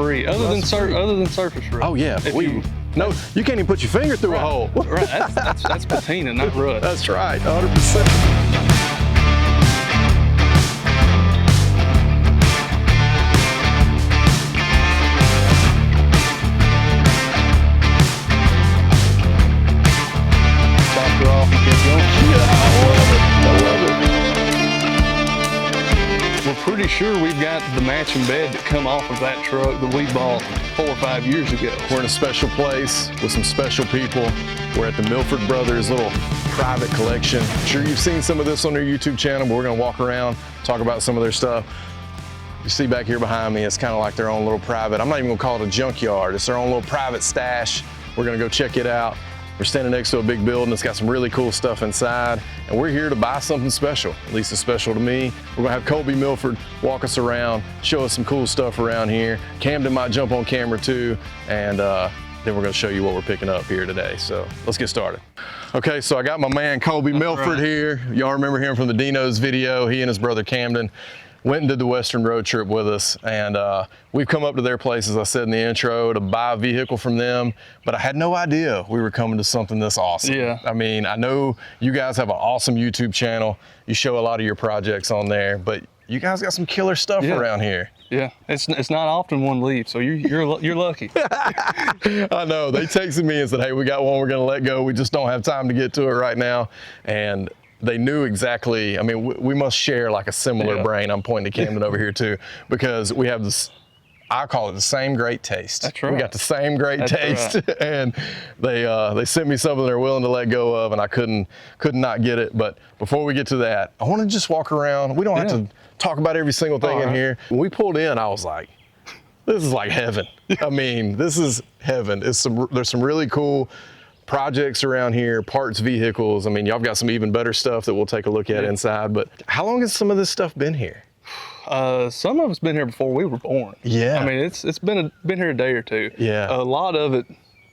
free, other than surface rust. Oh yeah, no, you can't even put your finger through a hole. Right, that's patina, not rust. That's right, 100%. Pretty sure we've got the matching bed that come off of that truck that we bought 4 or 5 years ago. We're in a special place with some special people. We're at the Milford Brothers little private collection. I'm sure you've seen some of this on their YouTube channel, but we're gonna walk around, talk about some of their stuff. You see back here behind me, it's kind of like their own little private, I'm not even gonna call it a junkyard, it's their own little private stash. We're gonna go check it out. We're standing next to a big building that's got some really cool stuff inside, and we're here to buy something special. At least it's special to me. We're gonna have Colby Milford walk us around, show us some cool stuff around here. Camden might jump on camera too, and then we're gonna show you what we're picking up here today. So let's get started. Okay, so I got my man Colby Milford here. Y'all remember him from the Dino's video. He and his brother Camden went and did the Western road trip with us, and we've come up to their place, as I said in the intro, to buy a vehicle from them, but I had no idea we were coming to something this awesome. Yeah. I mean, I know you guys have an awesome YouTube channel. You show a lot of your projects on there, but you guys got some killer stuff around here. Yeah, it's not often one leaves, so you're lucky. I know, they texted me and said, hey, we got one we're gonna let go. We just don't have time to get to it right now. And they knew exactly, I mean, we must share like a similar brain. I'm pointing to Camden over here too, because we have this, I call it the same great taste. That's right. We got the same great taste. Right. And they sent me something they're willing to let go of, and I could not get it. But before we get to that, I want to just walk around. We don't have to talk about every single thing in here. When we pulled in, I was like, this is like heaven. I mean, this is heaven. There's some really cool projects around here, parts, vehicles. I mean, y'all got some even better stuff that we'll take a look at inside, but how long has some of this stuff been here? Some of it's been here before we were born. Yeah. I mean, it's been here a day or two. Yeah. A lot of it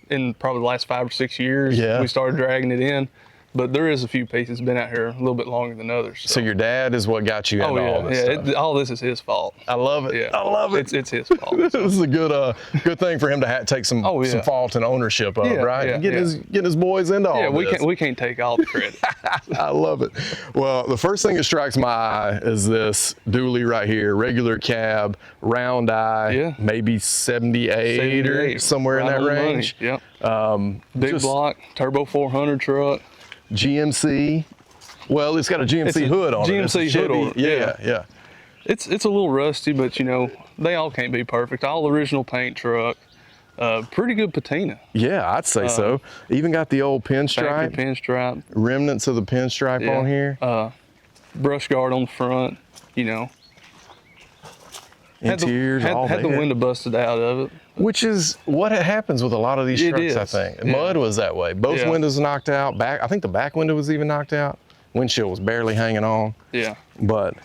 in probably the last 5 or 6 years, we started dragging it in. But there is a few pieces been out here a little bit longer than others. So your dad is what got you into all this stuff? All this is his fault. I love it. Yeah. I love it. It's his fault. This is a good thing for him to take some fault and ownership of, right? Yeah, getting his boys into all this. Yeah, we can't take all the credit. I love it. Well, the first thing that strikes my eye is this dually right here, regular cab, round eye, maybe 78 or somewhere in that range. Yep. Big block, turbo 400 truck. GMC. Well, it's got a GMC hood on it. GMC hood on it. Yeah. It's a little rusty, but you know, they all can't be perfect. All original paint truck. Pretty good patina. Yeah, I'd say so. Even got the old pinstripe. Pinstripe. Remnants of the pinstripe on here. Brush guard on the front, you know. Interiors, all had the window busted out of it. Which is what happens with a lot of these trucks, I think. Mud was that way. Both windows knocked out. I think the back window was even knocked out. Windshield was barely hanging on. Yeah. But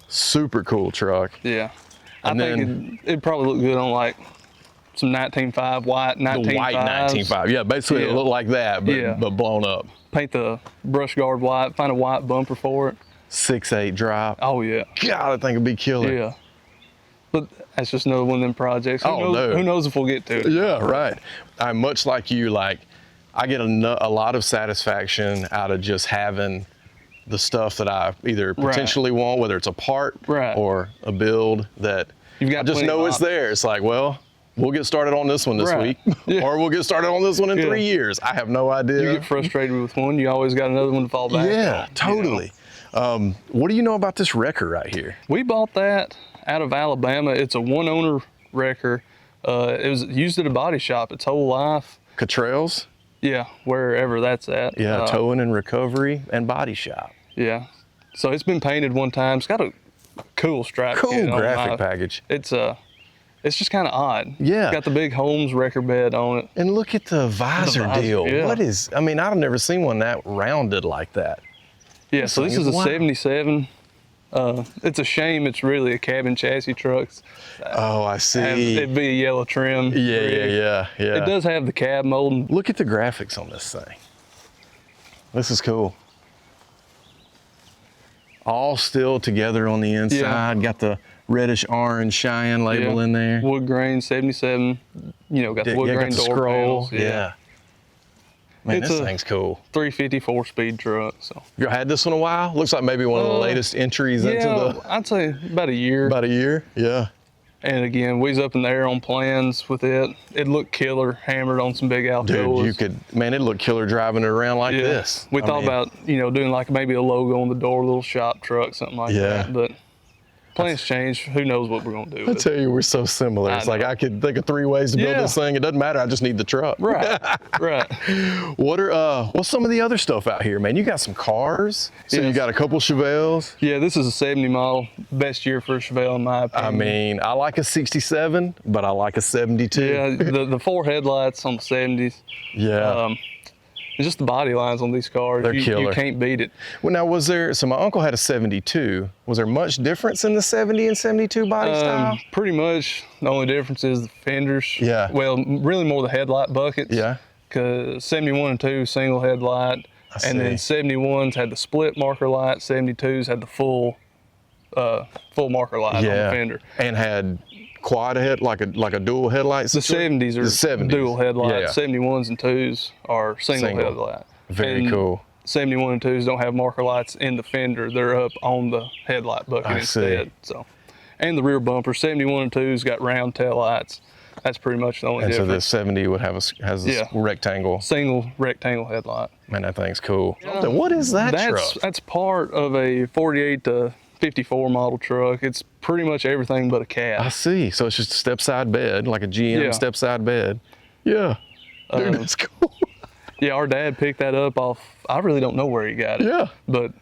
super cool truck. Yeah. I think it'd probably look good on like some 19.5 white 19.5. The white 19.5. Yeah, basically it looked like that, but blown up. Paint the brush guard white, find a white bumper for it. 6.8 drop. Oh yeah. God, I think it'd be killer. Yeah. But that's just another one of them projects. Who knows if we'll get to it? Yeah, right. I'm much like you. Like, I get a lot of satisfaction out of just having the stuff that I either potentially want, whether it's a part or a build that I just know it's there. It's like, well, we'll get started on this one this week, or we'll get started on this one in 3 years. I have no idea. You get frustrated with one, you always got another one to fall back on. Yeah, totally. You know? What do you know about this wrecker right here? We bought that out of Alabama. It's a one-owner wrecker. It was used at a body shop its whole life. Cottrell's? Yeah, wherever that's at. Yeah, towing and recovery and body shop. Yeah. So it's been painted one time. It's got a cool stripe. Cool graphic package. It's just kind of odd. Yeah. It's got the big Holmes wrecker bed on it. And look at the visor deal. Yeah. I mean, I've never seen one that rounded like that. Yeah, so this is a 77. It's a shame it's really a cabin chassis truck. Oh, I see. It'd be a yellow trim. Yeah. It does have the cab molding. Look at the graphics on this thing. This is cool. All still together on the inside. Got the reddish orange Cheyenne label in there. Wood grain 77. You know, got the wood grain got the door scroll. panels. Yeah. Man, this thing's cool. 350 4-speed truck. So you had this one a while? Looks like maybe one of the latest entries into the. I'd say about a year. About a year, yeah. And again, we was up in the air on plans with it. It looked killer, hammered on some big Alcoas. Dude, you could, man, it looked killer driving it around like this. We thought about, you know, doing like maybe a logo on the door, a little shop truck, something like that. But plans change. Who knows what we're gonna do? I tell you, we're so similar. It's like I could think of 3 ways to build this thing. It doesn't matter. I just need the truck. Right. Right. What's some of the other stuff out here, man? You got some cars. So you got a couple Chevelles. Yeah, this is a 70 model. Best year for a Chevelle in my opinion. I mean, I like a 67, but I like a 72. Yeah, the 4 headlights on the 70s. Yeah. Just the body lines on these cars, They're killer. You can't beat it. Well, now so my uncle had a 72. Was there much difference in the 70 and 72 body style? Pretty much. The only difference is the fenders. Yeah. Well, really more the headlight buckets. Yeah. Because 71 and 2 single headlight, and then 71s had the split marker light, 72s had the full marker light on the fender. And had quad head, like a dual headlight. The 70s are 70s. dual headlights. 71s and 2s are single headlight. Very cool. 71 and 2s don't have marker lights in the fender. They're up on the headlight bucket instead. So, and the rear bumper, 71 and 2s got round tail lights. That's pretty much the only difference. So the 70 would have has this rectangle. Single rectangle headlight. Man, that thing's cool. What is that truck? That's part of a 48 to 54 model truck. It's pretty much everything but a cab. I see. So it's just a step-side bed, like a GM step-side bed. Yeah. Dude, that's cool. Yeah, our dad picked that up off, I really don't know where he got it. Yeah. But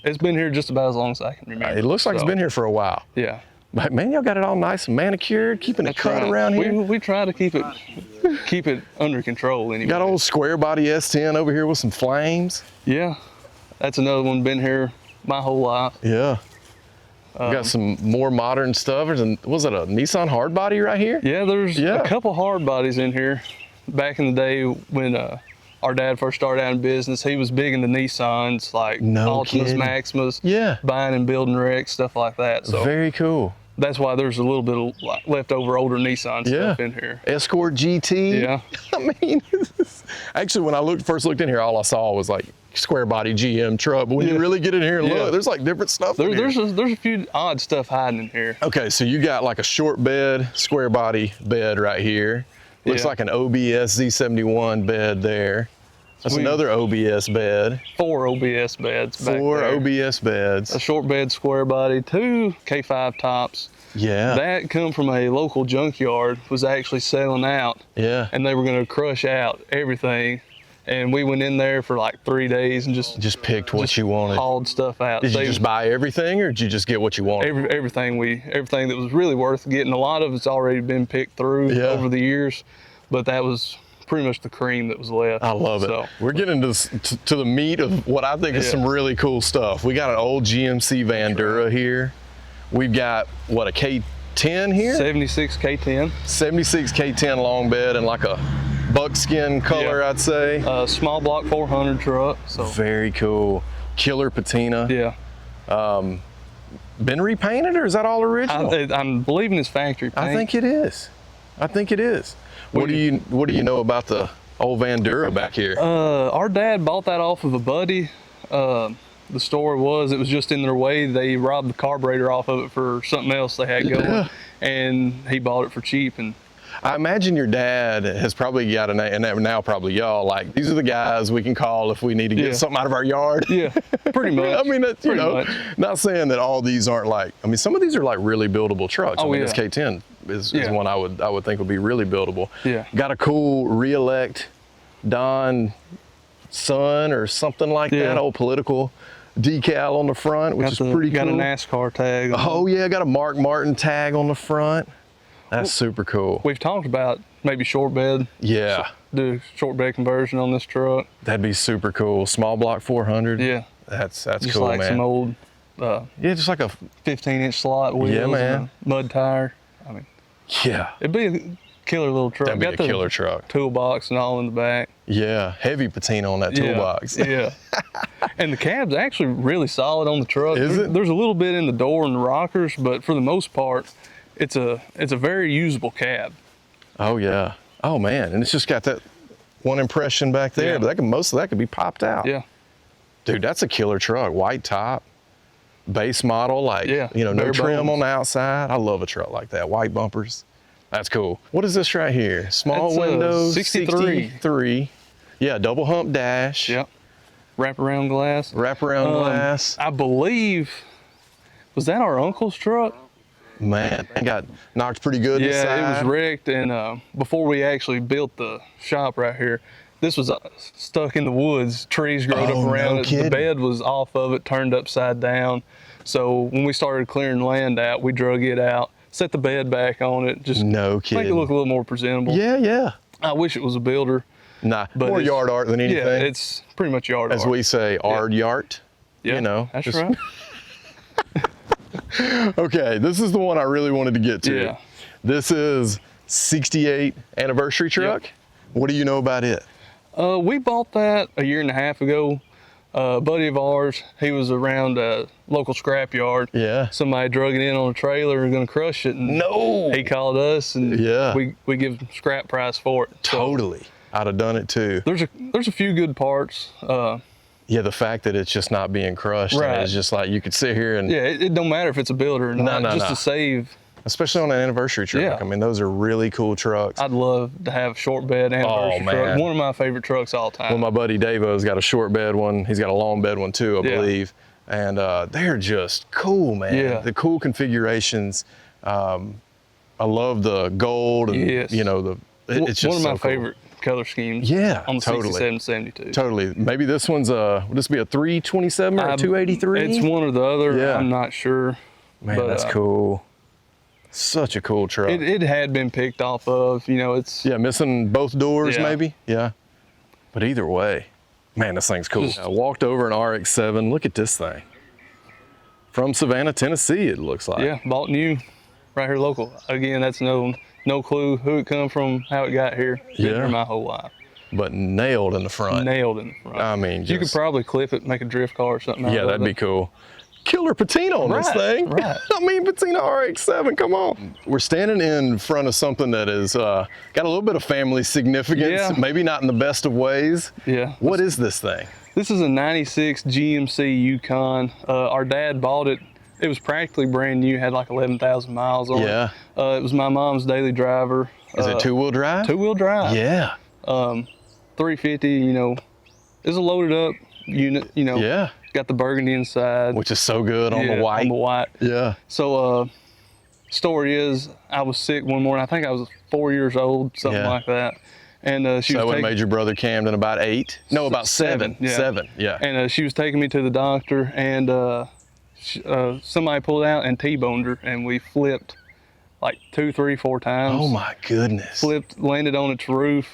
it's been here just about as long as I can remember. It looks like it's been here for a while. Yeah. But man, y'all got it all nice and manicured, keeping it cut around here. We try to keep it under control anyway. Got old square body S10 over here with some flames. Yeah. That's another one, been here my whole life. Yeah. We got some more modern stuff. Was it a Nissan hard body right here? Yeah, there's a couple hard bodies in here. Back in the day when our dad first started out in business, he was big into Nissans, like Altimas, Maximas, buying and building wrecks, stuff like that. So very cool. That's why there's a little bit of like, leftover older Nissan stuff in here. Escort GT. Yeah. I mean, actually, when I first looked in here, all I saw was like square body GM truck. But when you really get in here and look, there's like different stuff in here. There's a few odd stuff hiding in here. Okay, so you got like a short bed, square body bed right here. Looks like an OBS Z71 bed there. That's another OBS bed. 4 OBS beds back there. 4 OBS beds. A short bed, square body, 2 K5 tops. Yeah. That come from a local junkyard, was actually selling out. Yeah. And they were gonna crush out everything. And we went in there for like 3 days and just picked what you wanted. Hauled stuff out. Did you just buy everything, or did you just get what you wanted? Everything that was really worth getting. A lot of it's already been picked through over the years, but that was pretty much the cream that was left. I love it. We're getting to the meat of what I think is some really cool stuff. We got an old GMC Vandura here. We've got, what, a K10 here? 76 K10. 76 K10 long bed and like a buckskin color, I'd say. Small block 400 truck. So very cool. Killer patina. Yeah. Been repainted, or is that all original? I'm believing it's factory paint. I think it is. What do you know about the old Vandura back here? Our dad bought that off of a buddy. The story was it was just in their way. They robbed the carburetor off of it for something else they had going, and he bought it for cheap. And I imagine your dad has probably got a name, and now probably y'all, like, these are the guys we can call if we need to get something out of our yard. Yeah, pretty much. I mean, that's, not saying that all these aren't like, I mean, some of these are like really buildable trucks. I mean, this K10 is one I would think would be really buildable. Yeah. Got a cool re-elect Don Son or something like that, old political decal on the front, which is pretty cool. Got a NASCAR tag. Oh yeah, got a Mark Martin tag on the front. That's super cool. We've talked about maybe short bed. Yeah. Do short bed conversion on this truck. That'd be super cool. Small block 400. Yeah. That's just cool, like man. Some old. Just like a 15-inch slot wheels. Yeah, man. And a mud tire. I mean. Yeah. It'd be Killer little truck. That'd be a killer truck. Toolbox and all in the back. Yeah, heavy patina on that toolbox. Yeah. And the cab's actually really solid on the truck. Is it? There's a little bit in the door and the rockers, but for the most part, it's a very usable cab. Oh yeah. Oh man, and it's just got that one impression back there, but most of that could be popped out. Yeah. Dude, that's a killer truck. White top, base model, like, you know, no trim on the outside. I love a truck like that. White bumpers. That's cool. What is this right here? Small windows, 63. Yeah, double hump dash. Yep. Wraparound glass. Wraparound glass. I believe, was that our uncle's truck? Man, it got knocked pretty good. Yeah, it was wrecked, and before we actually built the shop right here, this was stuck in the woods. Trees growed up around it. The bed was off of it, turned upside down. So when we started clearing land out, we drug it out, set the bed back on it, just make it look a little more presentable. Yeah, yeah. I wish it was a builder. Nah, more yard art than anything. Yeah, it's pretty much yard art. As we say, art yard. Yeah, you know, that's right. Okay, this is the one I really wanted to get to. Yeah. This is 68 anniversary truck. Yep. What do you know about it? We bought that a year and a half ago. A buddy of ours, he was around a local scrapyard. Yeah. Somebody drug it in on a trailer and gonna crush it. And he called us, and we give scrap price for it. Totally. So, I'd have done it too. There's a few good parts. Yeah, the fact that it's just not being crushed, and it's just like you could sit here and it don't matter if it's a builder or not, to save. Especially on an anniversary truck. Yeah. I mean, those are really cool trucks. I'd love to have a short bed anniversary truck. One of my favorite trucks all time. Well, my buddy Davo's got a short bed one. He's got a long bed one too, I believe. And they're just cool, man. Yeah. The cool configurations. I love the gold and you know, it's just one of my favorite color schemes. Yeah, on the 67 72. Totally. Maybe this one's would this be a 327 or a 283? It's one or the other. Yeah. I'm not sure. Man, but, that's cool. Such a cool truck. It had been picked off of, you know, it's missing both doors maybe. Yeah. But either way, man, this thing's cool. I walked over an RX-7. Look at this thing. From Savannah, Tennessee, it looks like. Yeah, bought new right here local. Again, that's no clue who it come from, how it got here. Been here my whole life. But nailed in the front. Nailed in the front. I mean, you could probably clip it, make a drift car or something. Yeah, that'd be cool. Killer patina on this thing. Right. I mean, patina RX-7, come on. We're standing in front of something that is got a little bit of family significance, maybe not in the best of ways. Yeah. What is this thing? This is a 96 GMC Yukon. Our dad bought it. It was practically brand new, had like 11,000 miles on it. Yeah. It was my mom's daily driver. Is it two-wheel drive? Two-wheel drive. Yeah. 350, you know, is a loaded up unit, you know. Yeah. Got the burgundy inside. Which is so good on the white. On the white. Yeah. So, story is, I was sick one morning. I think I was 4 years old, something like that. And she was when made your brother Camden about 8? No, about 7. Yeah. 7, yeah. And she was taking me to the doctor, and somebody pulled out and T-boned her, and we flipped like 2, 3, 4 times. Oh my goodness. Flipped, landed on its roof.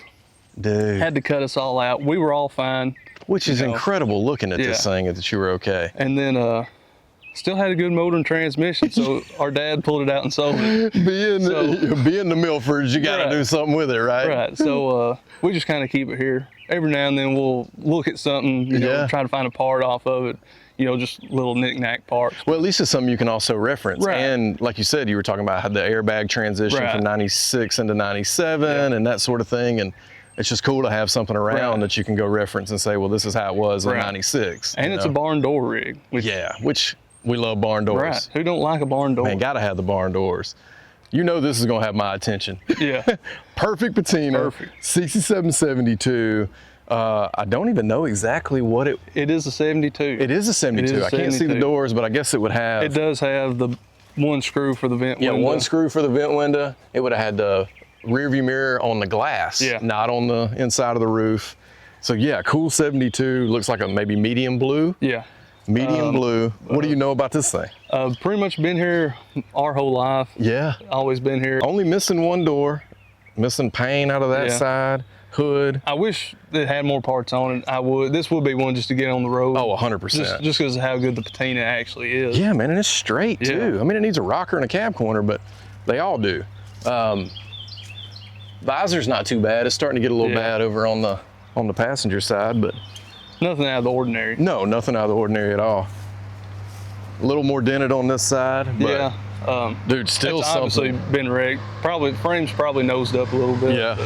Dude. Had to cut us all out. We were all fine. Which is incredible looking at this thing, that you were okay. And then still had a good motor and transmission, so our dad pulled it out and sold it. Being the Milfords, you got to do something with it, right? Right. So we just kind of keep it here. Every now and then we'll look at something, you know, try to find a part off of it. You know, just little knick-knack parts. Well, at least it's something you can also reference. Right. And like you said, you were talking about how the airbag transition from 96 into 97 and that sort of thing. And it's just cool to have something around that you can go reference and say, well, this is how it was in 96. And it's a barn door rig. Which we love barn doors. Right. Who don't like a barn door? Man, gotta have the barn doors. You know this is gonna have my attention. Yeah. Perfect patina. Perfect. 6772. I don't even know exactly what it... It is a 72. It is a 72. I can't see the doors, but I guess it would have... It does have the one screw for the vent window. Yeah, one screw for the vent window. It would have had the rear view mirror on the glass, not on the inside of the roof. So yeah, cool 72. Looks like a maybe medium blue. Yeah. Medium blue. What do you know about this thing? Pretty much been here our whole life. Yeah. Always been here. Only missing one door. Missing pane out of that side. Hood. I wish it had more parts on it. I would. This would be one just to get on the road. Oh, 100%. Just because of how good the patina actually is. Yeah, man, and it's straight too. I mean, it needs a rocker and a cab corner, but they all do. Visor's not too bad. It's starting to get a little bad over on the passenger side, but nothing out of the ordinary. No, nothing out of the ordinary at all. A little more dented on this side, but yeah. Dude, still it's something. obviously been wrecked. Probably frame's probably nosed up a little bit. Yeah.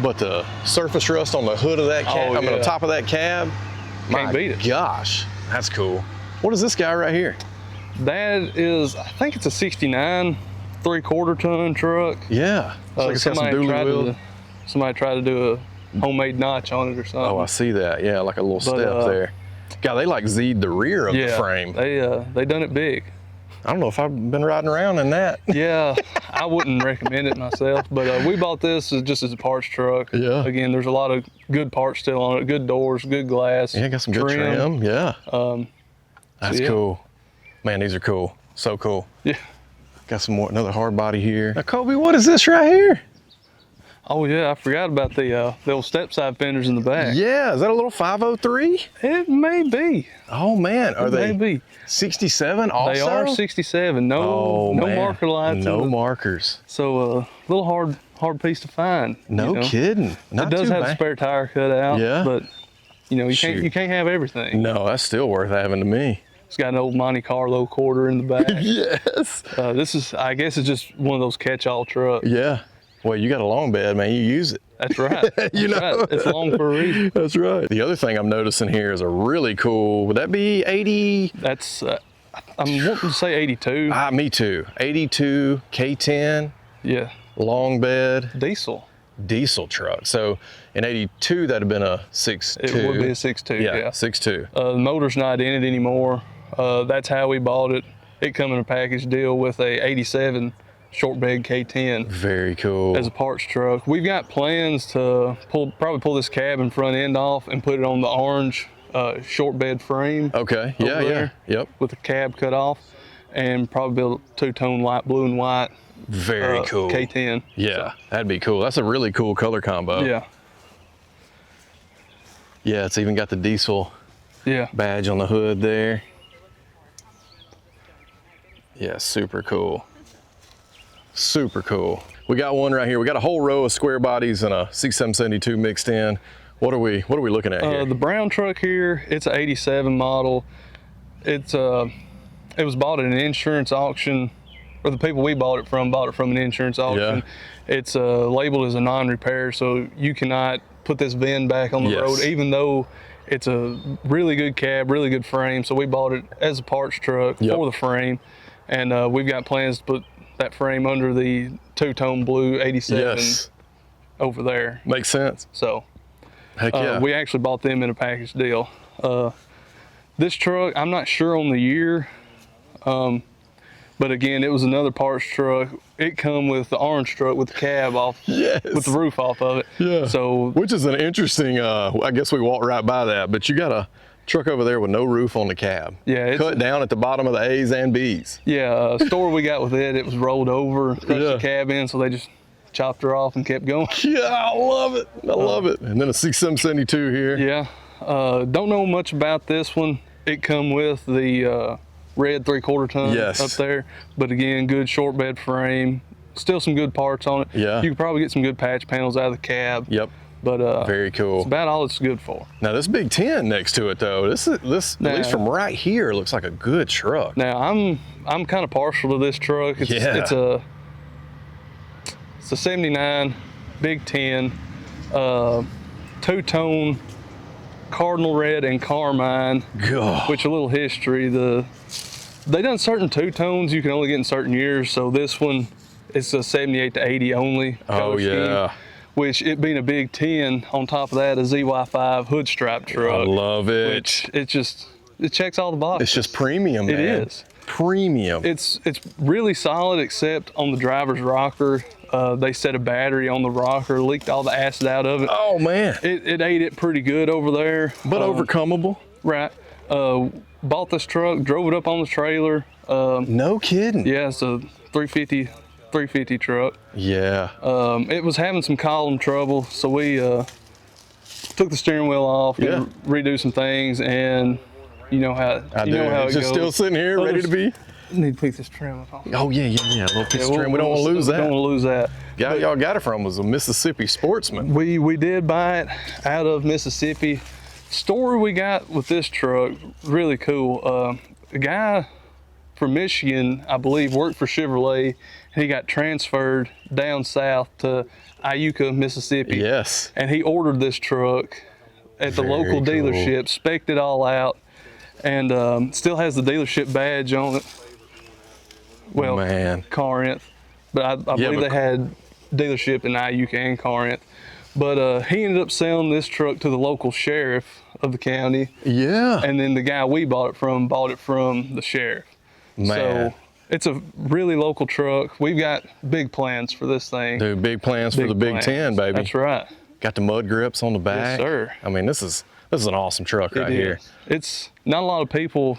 But the surface rust on the hood of that cab, I mean, on top of that cab, can't beat it. Gosh, that's cool. What is this guy right here? That is, I think it's a 69 3/4 ton truck. Yeah. Like it's got some dually wheel. Somebody tried to do a homemade notch on it or something. Oh, I see that. Yeah, like a little step there. God, they like Z'd the rear of the frame. They done it big. I don't know if I've been riding around in that. Yeah, I wouldn't recommend it myself, but we bought this just as a parts truck. Yeah. Again, there's a lot of good parts still on it, good doors, good glass. Yeah, got some good trim. Yeah. That's cool. Man, these are cool. So cool. Yeah. Got some more, another hard body here. Now, Kobe, what is this right here? Oh yeah, I forgot about the old step side fenders in the back. Yeah, is that a little 503? It may be. Oh man, are they maybe 67 also? They are 67. No marker lights. No markers. So a little hard piece to find. No kidding. It does have a spare tire cut out. Yeah. But you can't have everything. No, that's still worth having to me. It's got an old Monte Carlo quarter in the back. Yes. This is, I guess, it's just one of those catch-all trucks. Yeah. Well, you got a long bed, man. You use it. That's right. You know, right. It's long for a reason. That's right. The other thing I'm noticing here is a really cool. Would that be 80? That's I'm wanting to say 82. Me too. 82 K10. Yeah. Long bed. Diesel truck. So in 82, that'd have been a 6.2. It would be a 6.2. Yeah. 6.2. The motor's not in it anymore. That's how we bought it. It come in a package deal with a 87 short bed K10. Very cool. As a parts truck. We've got plans to probably pull this cab and front end off and put it on the orange short bed frame. Okay. Yeah. Yep. With the cab cut off, and probably build a two-tone light blue and white. Very cool. K10. Yeah, that'd be cool. That's a really cool color combo. Yeah. Yeah, it's even got the diesel badge on the hood there. Yeah, super cool. Super cool. We got one right here. We got a whole row of square bodies and a C772 mixed in. What are we looking at here? The brown truck here, it's an 87 model. It was bought at an insurance auction, or the people we bought it from an insurance auction. Yeah. It's labeled as a non-repair, so you cannot put this VIN back on the road, even though it's a really good cab, really good frame. So we bought it as a parts truck for the frame, and we've got plans to put that frame under the two-tone blue 87 over there. Makes sense. So heck yeah. We actually bought them in a package deal. This truck, I'm not sure on the year, but again, it was another parts truck. It come with the orange truck with the cab off, with the roof off of it. Yeah. So, which is an interesting, I guess we walked right by that, but you got a truck over there with no roof on the cab. Yeah. Cut down at the bottom of the A's and B's. Yeah, store we got with it was rolled over, crushed the cab in, so they just chopped her off and kept going. Yeah, I love it. I love it. And then a C772 here. Yeah. Don't know much about this one. It come with the red 3/4 ton up there, but again, good short bed frame, still some good parts on it. Yeah. You could probably get some good patch panels out of the cab. Yep. But very cool. It's about all it's good for. Now this big 10 next to it though, this at least from right here looks like a good truck. Now I'm kind of partial to this truck. It's a 79 big 10 two-tone cardinal red and carmine. God. Which a little history, they done certain two-tones you can only get in certain years, so this one it's a 78 to 80 only color scheme, which it being a big 10 on top of that, a ZY5 hood strap truck. I love it. Which it checks all the boxes. It's just premium, man. It is premium. It's really solid, except on the driver's rocker. They set a battery on the rocker, leaked all the acid out of it. Oh man. It ate it pretty good over there. But overcomeable. Right. Bought this truck, drove it up on the trailer. No kidding. Yeah, it's a 350 truck. Yeah. It was having some column trouble, so we took the steering wheel off, redo some things, and you know how it goes. Just still sitting here, ready to be Need to pick this trim off. Oh yeah, a little piece of trim. We don't want to lose that. Don't want to lose that. Guy y'all got it from was a Mississippi Sportsman. We did buy it out of Mississippi. Story we got with this truck, really cool. A guy from Michigan, I believe, worked for Chevrolet, and he got transferred down south to Iuka, Mississippi. Yes. And he ordered this truck at the local dealership, spec'd it all out, and still has the dealership badge on it. Well, man. Corinth, but I believe they had dealership in Iuka and Corinth. But he ended up selling this truck to the local sheriff of the county. Yeah. And then the guy we bought it from the sheriff. Man. So it's a really local truck. We've got big plans for this thing. Dude, big plans for the Big Ten, baby. That's right. Got the mud grips on the back. Yes, sir. I mean, this is an awesome truck right here. It's not a lot of people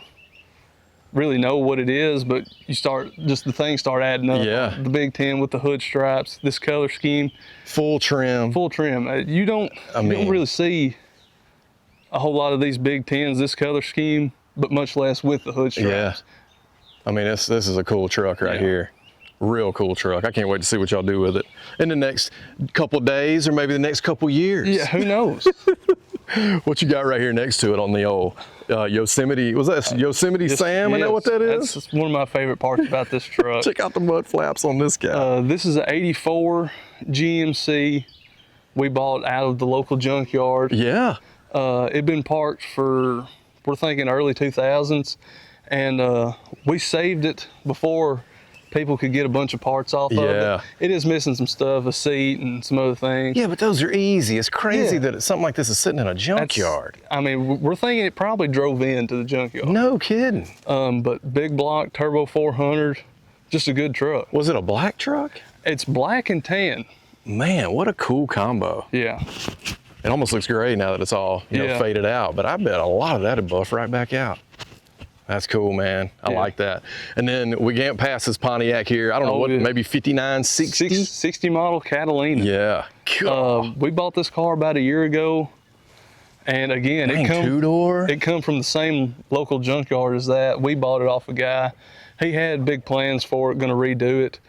really know what it is, but the things start adding up. Yeah. The Big Ten with the hood stripes, this color scheme. Full trim. You don't really see a whole lot of these Big Tens, this color scheme, but much less with the hood stripes. Yeah. I mean, this is a cool truck right here. Real cool truck. I can't wait to see what y'all do with it in the next couple of days or maybe the next couple of years. Yeah, who knows? What you got right here next to it on the old Yosemite? Was that Yosemite Sam? Is that what that is? That's one of my favorite parts about this truck. Check out the mud flaps on this guy. This is an 84 GMC. We bought out of the local junkyard. Yeah. It'd been parked for, we're thinking early 2000s. And we saved it before people could get a bunch of parts off of it. It is missing some stuff, a seat and some other things. Yeah, but those are easy. It's crazy that something like this is sitting in a junkyard. I mean, we're thinking it probably drove into the junkyard. No kidding. But big block, turbo 400, just a good truck. Was it a black truck? It's black and tan. Man, what a cool combo. Yeah. It almost looks gray now that it's all faded out, but I bet a lot of that would buff right back out. That's cool, man. I like that. And then we can't pass this Pontiac here. I don't know what, maybe 59, 60? 60 model Catalina. Yeah. We bought this car about a year ago. And again, two-door? It come from the same local junkyard as that. We bought it off a guy. He had big plans for it, gonna redo it.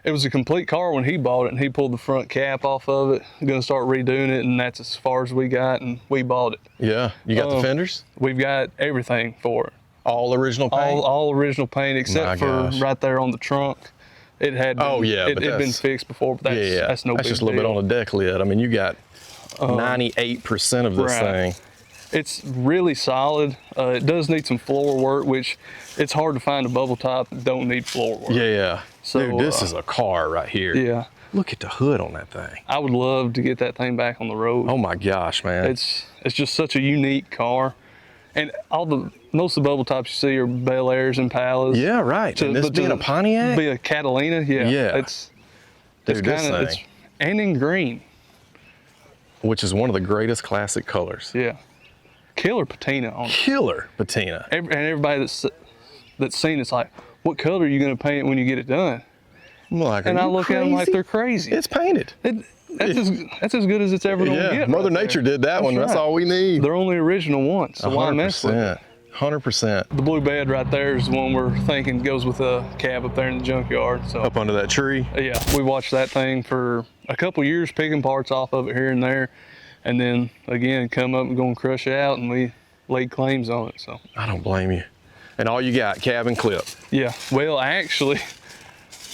It was a complete car when he bought it, and he pulled the front cap off of it, gonna start redoing it, and that's as far as we got, and we bought it. Yeah, you got the fenders? We've got everything for it. All original paint? All original paint, except for right there on the trunk. It had been, it'd been fixed before, but that's no big deal. That's just a little bit on the deck lid. I mean, you got 98% of this thing. It's really solid. It does need some floor work, which it's hard to find a bubble top that don't need floor work. Yeah. So, dude, this is a car right here. Yeah. Look at the hood on that thing. I would love to get that thing back on the road. Oh my gosh, man. It's just such a unique car. And most of the bubble tops you see are Bel Airs and Impalas. Yeah, right. And this being a Pontiac? Be a Catalina, yeah. It's and in green. Which is one of the greatest classic colors. Yeah. Killer patina on it. Killer patina. And everybody that's seen it's like, what color are you going to paint it when you get it done? And I look at them like they're crazy. It's painted. That's as good as it's ever going to get. Mother Nature did that one. That's all we need. They're only original ones, so why mess with it? 100%. The blue bed right there is the one we're thinking goes with a cab up there in the junkyard. So up under that tree? Yeah, we watched that thing for a couple years, picking parts off of it here and there, and then again come up and go and crush it out, and we laid claims on it. So I don't blame you. And all you got, cab and clip? Yeah. Well, actually,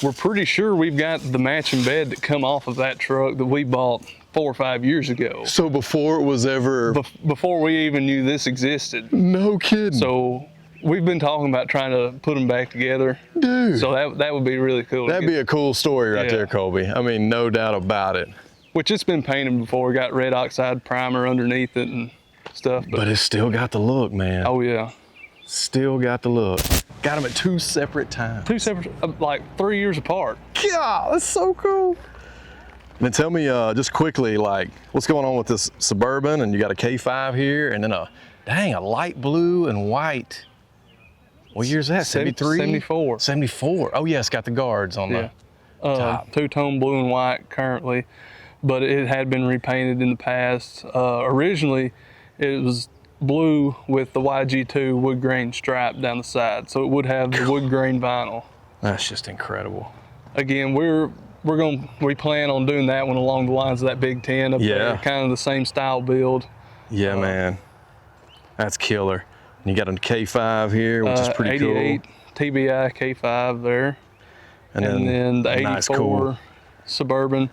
we're pretty sure we've got the matching bed that come off of that truck that we bought 4 or 5 years ago. So before it was ever... Before we even knew this existed. No kidding. So we've been talking about trying to put them back together. Dude. So that would be really cool. That'd be a cool story right there, Colby. I mean, no doubt about it. Which it's been painted before. Got red oxide primer underneath it and stuff. But it's still got the look, man. Oh, yeah. Still got the look. Got them at 2 separate times. 2 separate, like 3 years apart. God, that's so cool. Then tell me just quickly, like, what's going on with this Suburban? And you got a K5 here, and then a light blue and white. What year is that? 73? 74. 74. Oh yeah, it's got the guards on the top. Two-tone blue and white currently, but it had been repainted in the past. Originally, it was blue with the YG2 wood grain stripe down the side, so it would have the wood grain vinyl. That's just incredible. Again, we plan on doing that one along the lines of that Big 10 up there, kind of the same style build. Yeah, man, that's killer. And you got a K5 here, which is pretty 88 cool. TBI K5 there, and then the 84 nice, cool Suburban.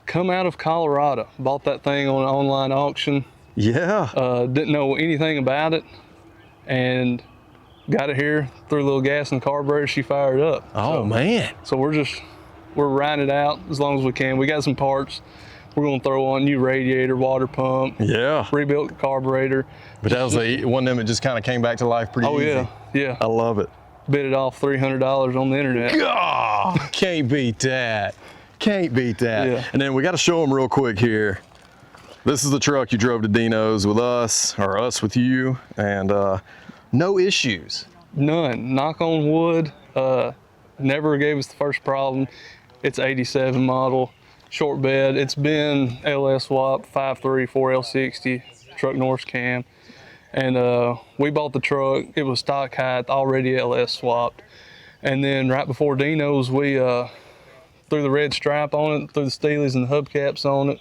Come out of Colorado. Bought that thing on an online auction. Yeah. Didn't know anything about it, and got it here, threw a little gas in the carburetor, she fired up. Oh, man. So we're riding it out as long as we can. We got some parts. We're gonna throw on new radiator, water pump. Yeah. Rebuilt the carburetor. But that was one of them that just kind of came back to life pretty easy. Oh, yeah. I love it. Bid it off $300 on the internet. God, can't beat that. Can't beat that. Yeah. And then we got to show them real quick here. This is the truck you drove to Dino's with us, or us with you, and no issues. None. Knock on wood. Never gave us the first problem. It's 87 model, short bed. It's been LS swap, 5.3, 4L60, truck Norse cam. And we bought the truck. It was stock height, already LS swapped. And then right before Dino's, we threw the red stripe on it, threw the Steelies and the hubcaps on it,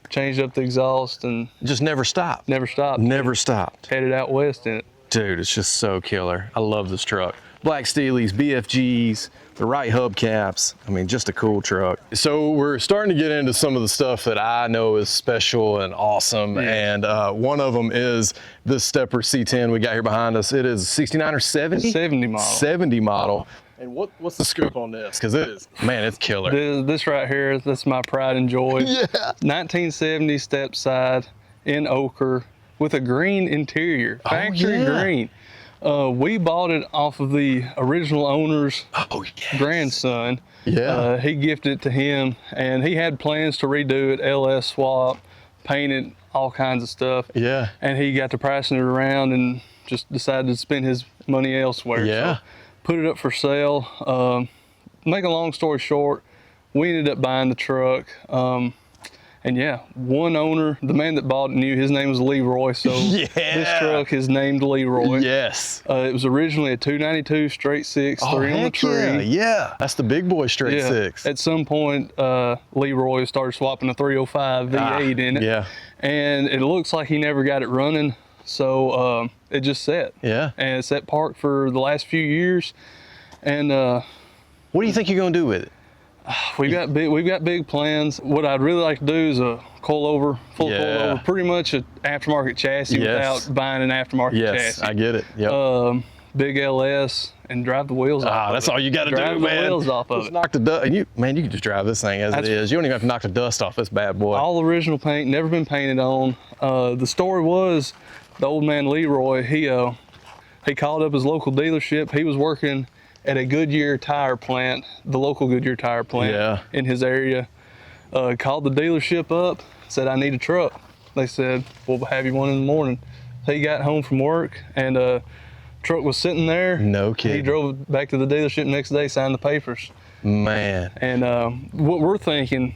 changed up the exhaust, and just never stopped. Never stopped. Never stopped. Headed out west in it. Dude, it's just so killer. I love this truck. Black Steelies, BFGs, the right hubcaps. I mean, just a cool truck. So we're starting to get into some of the stuff that I know is special and awesome. Yeah. And one of them is this stepper C10 we got here behind us. It is 69 or 70? 70 model. 70 model. And what's the scoop on this? Because it is, man, it's killer. This right here, that's my pride and joy. Yeah. 1970 step side in ochre with a green interior, factory green. We bought it off of the original owner's grandson. Yeah. He gifted it to him, and he had plans to redo it, LS swap, paint it, all kinds of stuff. Yeah. And he got to pricing it around and just decided to spend his money elsewhere. Yeah. So put it up for sale. Make a long story short, we ended up buying the truck. And yeah, one owner, the man that bought it knew his name was Leroy, so this truck is named Leroy. Yes. It was originally a 292 straight six, 3 on the tree. Yeah, that's the big boy straight six. At some point, Leroy started swapping a 305 V8 in it. Yeah. And it looks like he never got it running, so it just sat. Yeah. And it sat parked for the last few years. And what do you think you're gonna do with it? we've got big plans. What I'd really like to do is a coilover, full coilover, pretty much an aftermarket chassis without buying an aftermarket chassis. I get it. Yep. Big LS and drive the wheels off. That's all you got to do, man. Drive the wheels off of Just it. knock the dust. And you can just drive this thing as it is. You don't even have to knock the dust off this bad boy. All original paint, never been painted on. The story was the old man Leroy. He called up his local dealership. He was working at a Goodyear tire plant, the local Goodyear tire plant in his area. Called the dealership up, said, I need a truck. They said, we'll have you one in the morning. He got home from work and truck was sitting there. No kidding. He drove back to the dealership next day, signed the papers. Man. And what we're thinking,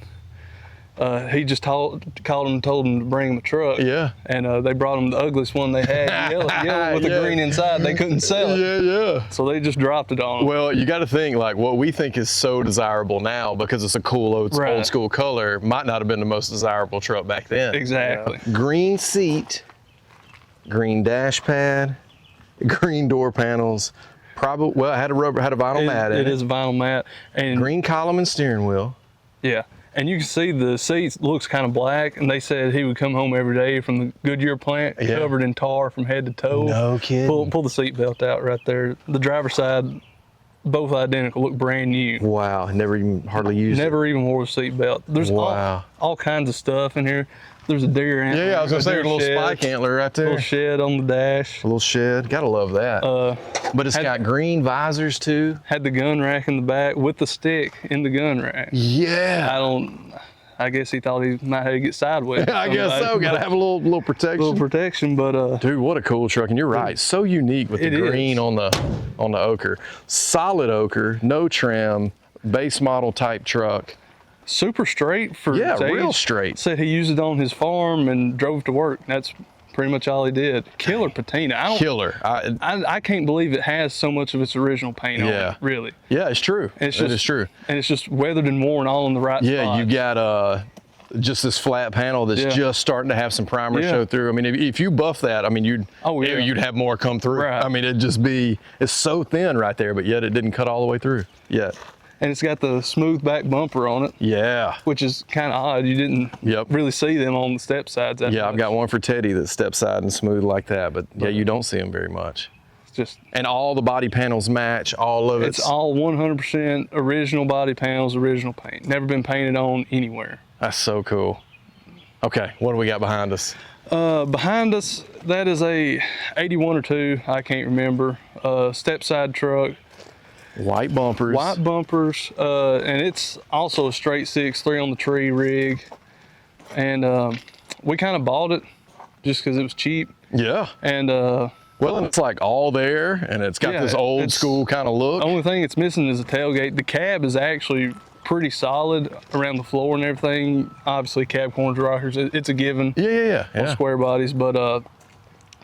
he just called him and told him to bring him a truck. Yeah. And they brought him the ugliest one they had, yellow with the green inside. They couldn't sell it. Yeah. So they just dropped it on him. Well, you got to think, like, what we think is so desirable now because it's a cool old school color might not have been the most desirable truck back then. Exactly. Green seat, green dash pad, green door panels. Probably, well, it had a vinyl mat in it. It is a vinyl mat. And green column and steering wheel. Yeah. And you can see the seats looks kind of black, and they said he would come home every day from the Goodyear plant covered in tar from head to toe. No kidding. Pull the seat belt out right there. The driver's side, both identical, look brand new. Wow, never even hardly used it. Never even wore the seat belt. There's all kinds of stuff in here. There's a deer antler. Yeah, I was gonna say, there's a little spike antler right there. A little shed on the dash. A little shed. Gotta love that. But it's got green visors too. Had the gun rack in the back with the stick in the gun rack. Yeah. I guess he thought he might have to get sideways. I guess so. Gotta have a little protection. Little protection, but dude, what a cool truck. And you're right, so unique with the green on the ochre. Solid ochre, no trim, base model type truck. Super straight for real straight. Said he used it on his farm and drove to work. That's pretty much all he did. Killer patina. Killer. I can't believe it has so much of its original paint on it, really. Yeah, it's true. It is true. And it's just weathered and worn all in the right Yeah, spots. you got just this flat panel that's just starting to have some primer show through. I mean, if you buff that, I mean, you'd have more come through. Right. I mean, it's so thin right there, but yet it didn't cut all the way through yet. And it's got the smooth back bumper on it. Yeah. Which is kind of odd. You didn't really see them on the step sides. Yeah, I've got one for Teddy that's step side and smooth like that, but yeah, you don't see them very much. And all the body panels match, all of it. It's all 100% original body panels, original paint. Never been painted on anywhere. That's so cool. Okay, what do we got behind us? Behind us, that is a 81 or 2, I can't remember, step side truck. White bumpers. White bumpers, and it's also a straight 6.3 on the tree rig. And we kind of bought it just because it was cheap. Yeah. And well, it's like all there, and it's got this old school kind of look. The only thing it's missing is a tailgate. The cab is actually pretty solid around the floor and everything. Obviously, cab corners, rockers, it's a given. Yeah. On square bodies, but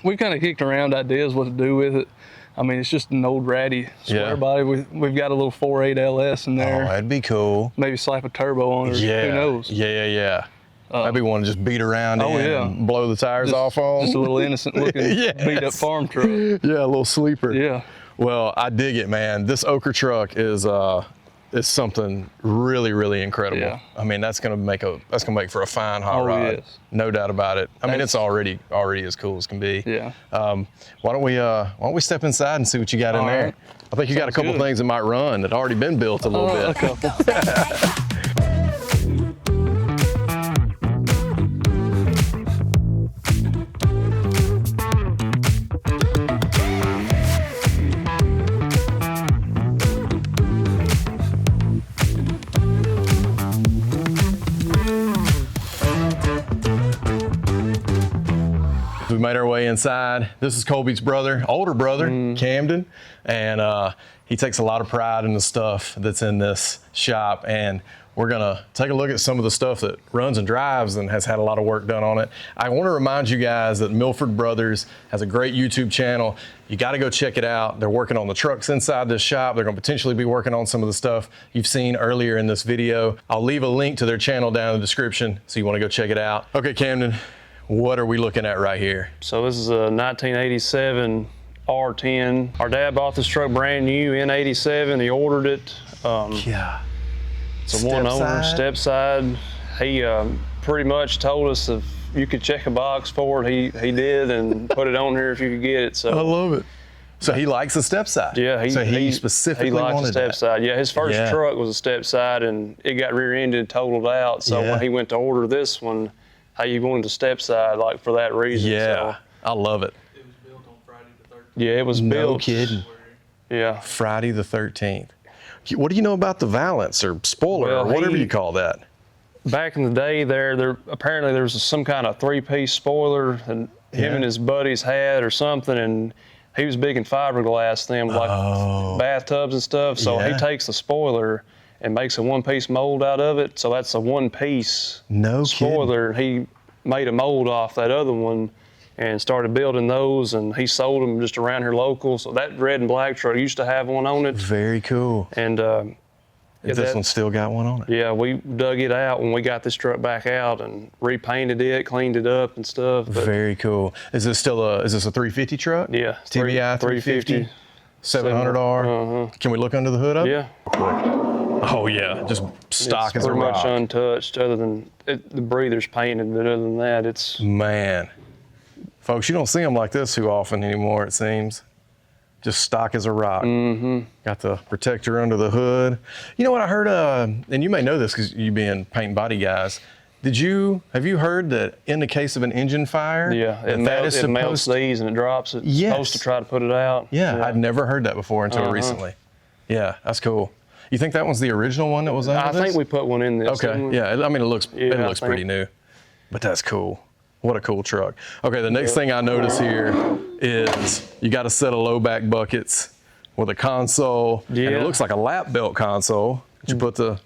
we've kind of kicked around ideas what to do with it. I mean, it's just an old ratty square body. We've got a little 4.8 LS in there. Oh, that'd be cool. Maybe slap a turbo on it. Yeah. Who knows? Yeah. That'd be one to just beat around and blow the tires off on. Just a little innocent looking beat up farm truck. Yeah, a little sleeper. Yeah. Well, I dig it, man. This ochre truck is something really, really incredible. Yeah. I mean, that's gonna make for a fine hot rod. Yes. No doubt about it. I mean, it's already as cool as can be. Yeah. Why don't we step inside and see what you got in there? Right. I think you got a couple things that might run that already been built a little bit. A couple. We made our way inside. This is Colby's brother, older brother, Camden, and he takes a lot of pride in the stuff that's in this shop, and we're gonna take a look at some of the stuff that runs and drives and has had a lot of work done on it. I wanna remind you guys that Milford Brothers has a great YouTube channel. You gotta go check it out. They're working on the trucks inside this shop. They're gonna potentially be working on some of the stuff you've seen earlier in this video. I'll leave a link to their channel down in the description, so you wanna go check it out. Okay, Camden, what are we looking at right here? So this is a 1987 R10. Our dad bought this truck brand new in 87. He ordered it. It's a one owner, step side. He pretty much told us if you could check a box for it, he did, and put it on here if you could get it. So I love it. So he likes the step side. Yeah, he specifically likes wanted the step side. Yeah, his first truck was a step side, and it got rear-ended and totaled out. So when he went to order this one, he wanted the step side, like, for that reason. Yeah, so I love it. It was built on Friday the 13th. Yeah, it was built. No kidding. Yeah. Friday the 13th. What do you know about the valance or spoiler or whatever you call that? Back in the day, apparently there was some kind of 3-piece spoiler, and him and his buddies had or something, and he was big in fiberglass, them like bathtubs and stuff. So he takes the spoiler and makes a 1-piece mold out of it. So that's a 1-piece spoiler. He made a mold off that other one and started building those, and he sold them just around here local. So that red and black truck used to have one on it. Very cool. And this one still got one on it? Yeah, we dug it out when we got this truck back out and repainted it, cleaned it up and stuff. But very cool. Is this a 350 truck? Yeah. TBI 350? 700R? Can we look under the hood of it? Yeah. Oh yeah, just stock as a rock. Pretty much untouched, other than the breather's painted, but other than that, it's... Man. Folks, you don't see them like this too often anymore, it seems. Just stock as a rock. Got the protector under the hood. You know what I heard, and you may know this because you being paint and body guys, have you heard that in the case of an engine fire, it melts these and it drops it. It's supposed to try to put it out. Yeah, I'd never heard that before until recently. Yeah, that's cool. You think that one's the original one that was under this? I think we put one in this. Okay, yeah, I mean, it looks pretty new, but that's cool. What a cool truck. Okay, the next thing I notice here is you got a set of low back buckets with a console, and it looks like a lap belt console. You put the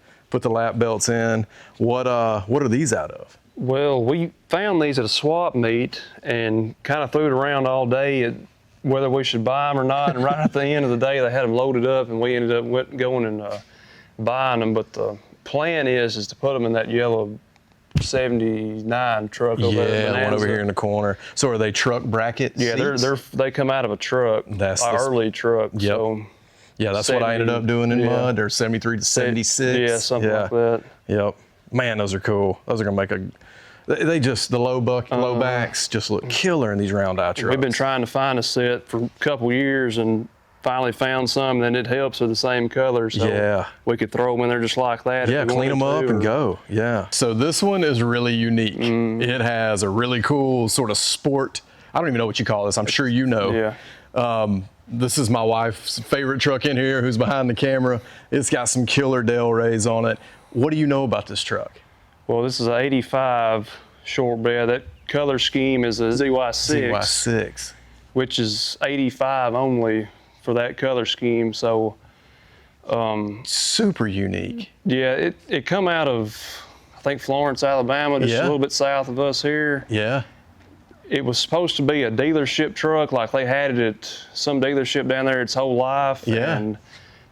lap belts in. What are these out of? Well, we found these at a swap meet and kind of threw it around all day at whether we should buy them or not. And right at the end of the day, they had them loaded up, and we ended up going and buying them. But the plan is to put them in that yellow 79 truck over there. Yeah, the one over here in the corner. So are they truck bracket Yeah, seats? they come out of a truck, That's an early truck. Yep. So yeah, that's what I ended up doing in mud. They're 73 to 76. Yeah, something like that. Yep. Man, those are cool. Those are gonna make they just, the low backs just look killer in these round eye trucks. We've been trying to find a set for a couple years and finally found some, and it helps with the same color. So we could throw them in there just like that. Yeah, clean them up and go. Yeah. So this one is really unique. It has a really cool sort of sport. I don't even know what you call this. I'm sure you know. Yeah. This is my wife's favorite truck in here, who's behind the camera. It's got some killer Del Rays on it. What do you know about this truck? Well, this is an 85 short bed. That color scheme is a ZY6. ZY6. Which is 85 only for that color scheme. So super unique. Yeah, it come out of, I think, Florence, Alabama, just a little bit south of us here. Yeah. It was supposed to be a dealership truck, like they had it at some dealership down there its whole life. Yeah. And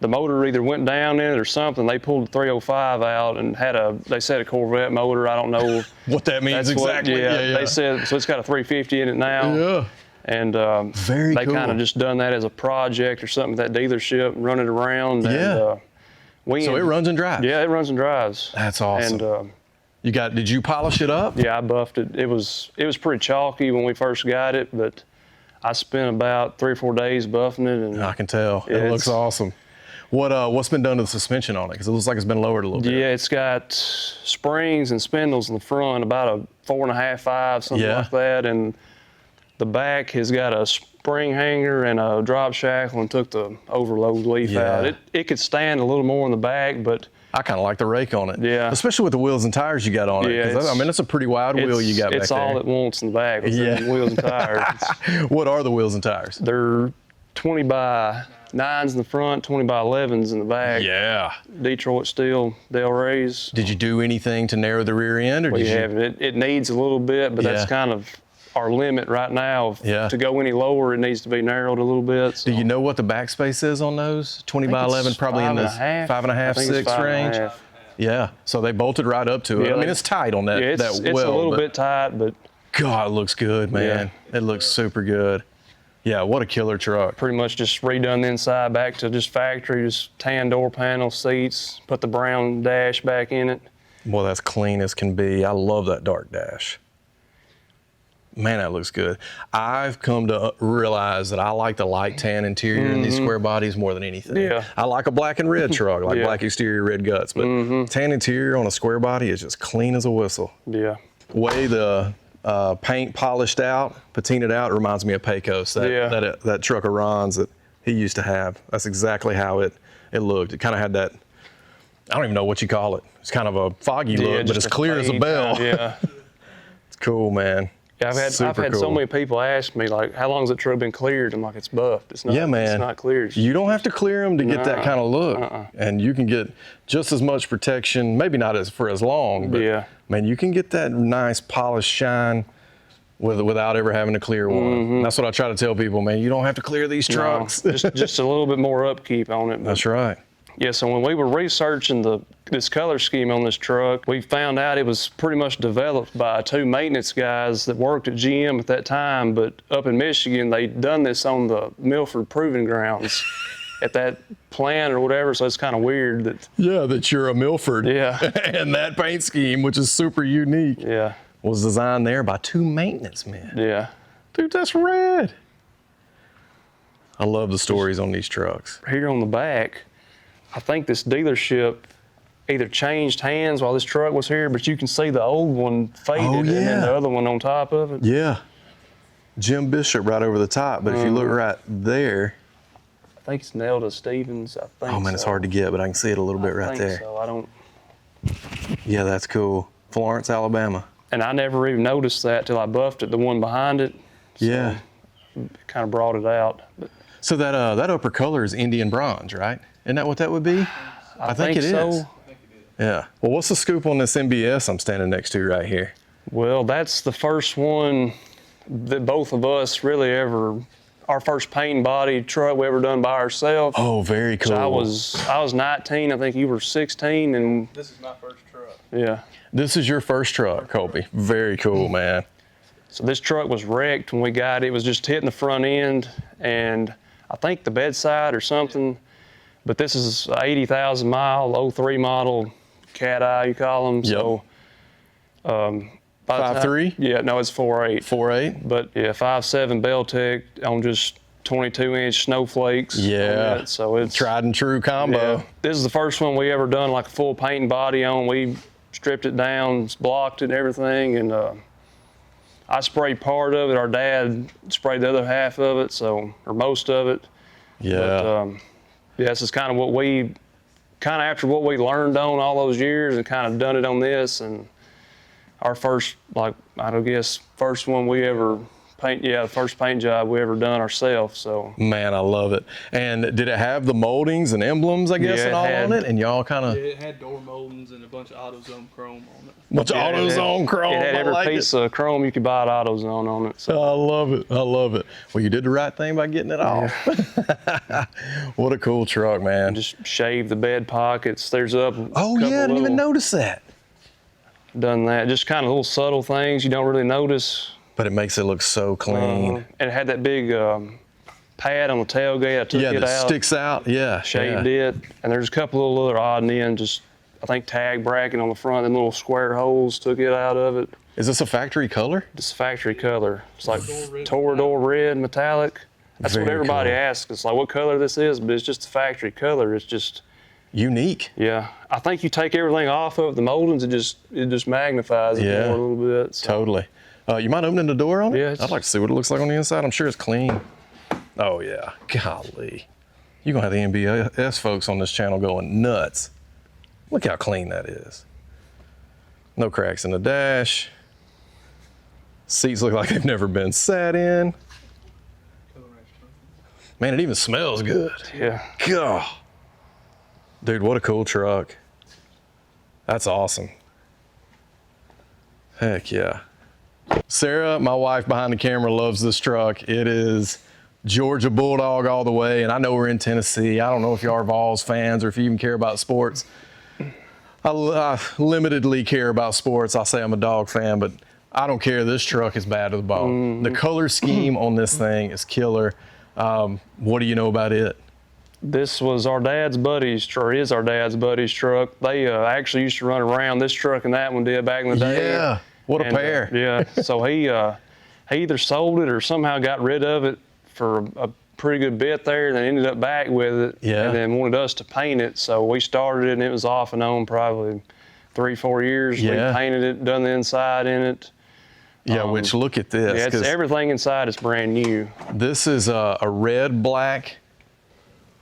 the motor either went down in it or something. They pulled the 305 out and they said a Corvette motor. I don't know what that means exactly. They said, so it's got a 350 in it now. Yeah. And Very they cool. kind of just done that as a project or something at that dealership and run it around. Yeah. And, so it runs and drives. Yeah, it runs and drives. That's awesome. And did you polish it up? yeah, I buffed it. It was pretty chalky when we first got it, but I spent about 3 or 4 days buffing it. And I can tell. It looks awesome. What's been done to the suspension on it? Because it looks like it's been lowered a little bit. Yeah, it's got springs and spindles in the front, about a 4.5, 5, something like that. And the back has got a spring hanger and a drop shackle and took the overload leaf out. It could stand a little more in the back, but I kind of like the rake on it. Yeah. Especially with the wheels and tires you got on it. Yeah, I mean, it's a pretty wide wheel you got back there. It's all it wants in the back with the wheels and tires. What are the wheels and tires? They're 20 by 9s in the front, 20 by 11s in the back. Yeah. Detroit steel, Del Rays. Did you do anything to narrow the rear end? Or We haven't. It needs a little bit, but that's kind of our limit right now. To go any lower, it needs to be narrowed a little bit. So. Do you know what the backspace is on those? 20 by 11, probably in the 5.5, 6 range? Yeah, so they bolted right up to it. I mean, it's tight on that, it's well. It's a little bit tight, but... God, it looks good, man. It looks super good. Yeah, what a killer truck. Pretty much just redone the inside back to just factory, just tan door panel, seats, put the brown dash back in it. Boy, that's clean as can be. I love that dark dash. Man, that looks good. I've come to realize that I like the light tan interior in these square bodies more than anything. Yeah. I like a black and red truck, like black exterior, red guts, but tan interior on a square body is just clean as a whistle. Yeah. Way the paint polished out, patinaed out, reminds me of Pecos, that truck of Ron's that he used to have. That's exactly how it looked. It kind of had that, I don't even know what you call it. It's kind of a foggy look, but it's clear as a bell. Yeah. It's cool, man. Yeah, I've had so many people ask me, like, how long has that truck been cleared? I'm like, it's buffed. It's not, it's not cleared. You don't have to clear them to get that kind of look. And you can get just as much protection, maybe not for as long, but man, you can get that nice polished shine without ever having to clear one. That's what I try to tell people, man. You don't have to clear these trucks. just a little bit more upkeep on it. That's right. Yeah, so when we were researching this color scheme on this truck, we found out it was pretty much developed by 2 maintenance guys that worked at GM at that time, but up in Michigan, they'd done this on the Milford Proving Grounds at that plant or whatever, so it's kind of weird that... Yeah, that you're a Milford. Yeah. And that paint scheme, which is super unique, was designed there by 2 maintenance men. Yeah. Dude, that's rad. I love the stories on these trucks. Here on the back, I think this dealership either changed hands while this truck was here, but you can see the old one faded and then the other one on top of it. Yeah. Jim Bishop right over the top, but if you look right there. I think it's Nelda Stevens, I think. Oh man, it's hard to get, but I can see it a little bit right there. So I don't. Yeah, that's cool. Florence, Alabama. And I never even noticed that till I buffed it, the one behind it. So yeah. It kind of brought it out. But. So that upper color is Indian bronze, right? Isn't that what that would be? I think it is. So. Yeah. Well, what's the scoop on this MBS I'm standing next to right here? Well, that's the first one that both of us really ever, our first paint and body truck we ever done by ourselves. Oh, very cool. So I was 19, I think you were 16, and this is my first truck. Yeah. This is your first truck, Colby. Very cool, man. So this truck was wrecked when we got it. It was just hitting the front end, and I think the bedside or something. But this is 80,000 mile, 03 model, cat eye, you call them. Yep. So, 5.3? Yeah, no, it's 4.8. 4.8? But yeah, 5.7 Beltec on just 22-inch snowflakes. Yeah. So it's tried and true combo. Yeah. This is the first one we ever done like a full paint and body on. We stripped it down, blocked it and everything, and I sprayed part of it. Our dad sprayed the other half of it, or most of it. Yeah. But, yeah, this is kind of after what we learned on all those years and kind of done it on this, and our first, like, I don't guess, first one we ever the first paint job we ever done ourselves. So man, I love it. And did it have the moldings and emblems, I guess, and all on it? And y'all kind of it had door moldings and a bunch of AutoZone chrome on it. Bunch of AutoZone chrome. It had every piece of chrome you could buy at AutoZone on it. So. I love it. I love it. Well, you did the right thing by getting it off. What a cool truck, man. Just shaved the bed pockets. There's up. Oh yeah, I didn't even notice that. Done that. Just kind of little subtle things you don't really notice. But it makes it look so clean. And it had that big pad on the tailgate. I took it out. Yeah, that sticks out. Yeah. Shaved it. And there's a couple of little other odd and end, just I think tag bracket on the front, and little square holes, took it out of it. Is this a factory color? It's a factory color. It's like Torador red metallic. That's what everybody asks. It's like what color this is, but it's just a factory color. It's just unique. Yeah. I think you take everything off of the moldings, it just magnifies it more a little bit. So. Totally. You mind opening the door on it? Yeah. I'd like to see what it looks like on the inside. I'm sure it's clean. Oh yeah, golly. You're gonna have the NBS folks on this channel going nuts. Look how clean that is. No cracks in the dash. Seats look like they've never been sat in. Man, it even smells good. Yeah. God. Dude, what a cool truck. That's awesome. Heck yeah. Sarah, my wife behind the camera, loves this truck. It is Georgia Bulldog all the way, and I know we're in Tennessee. I don't know if you are Vols fans or if you even care about sports. I limitedly care about sports. I'll say I'm a dog fan, but I don't care. This truck is bad to the bone. The color scheme on this thing is killer. What do you know about it? This was our dad's buddy's, or is our dad's buddy's truck. They actually used to run around. This truck and that one did back in the day. Yeah, what a pair. Yeah, so he either sold it or somehow got rid of it for a pretty good bit there, and then ended up back with it. Yeah. And then wanted us to paint it, so we started it, and it was off and on probably 3-4 years. Yeah. We painted it, done the inside in it. Yeah, which look at this. Yeah, it's, everything inside is brand new. This is a red, black,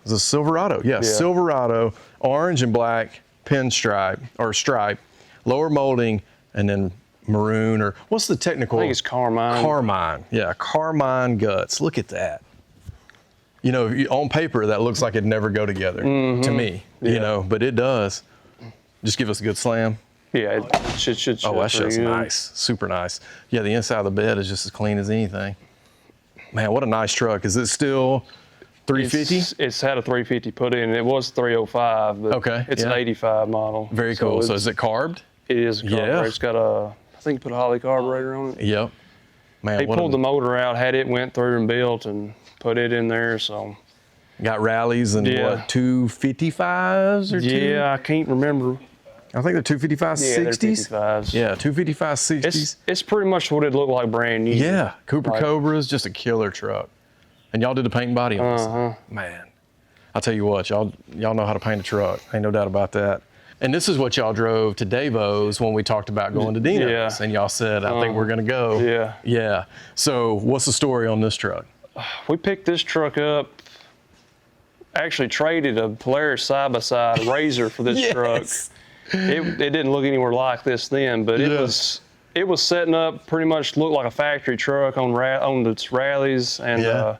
it's a Silverado. Yeah, Silverado, orange and black pinstripe, or stripe, lower molding, and then maroon, or what's the technical? I think it's carmine. Carmine, yeah, carmine guts. Look at that. You know, on paper, that looks like it'd never go together to me, you know, but it does. Just give us a good slam. Yeah, it should Oh, that's just nice, super nice. Yeah, the inside of the bed is just as clean as anything. Man, what a nice truck. Is it still 350? It's had a 350 put in. It was 305, but it's an 85 model. Very cool. So is it carbed? It is a carburetor. It's got I think you put a Holley carburetor on it. Yep. Man, he pulled the motor out, had it went through and built, and put it in there, so. Got rallies and what, 255s or two? Yeah, I can't remember. I think they're 255 60s. They're 255s. Yeah, 255 60s. It's pretty much what it looked like brand new. Yeah, Cooper Cobra's just a killer truck. And y'all did the paint and body on this. Man, I'll tell you what, y'all know how to paint a truck. Ain't no doubt about that. And this is what y'all drove to Davo's when we talked about going to Dino's. Yeah. And y'all said, I think we're gonna go. Yeah. Yeah. So what's the story on this truck? We picked this truck up, actually traded a Polaris side-by-side RZR for this truck. It didn't look anywhere like this then, but it was setting up, pretty much looked like a factory truck on its rallies, and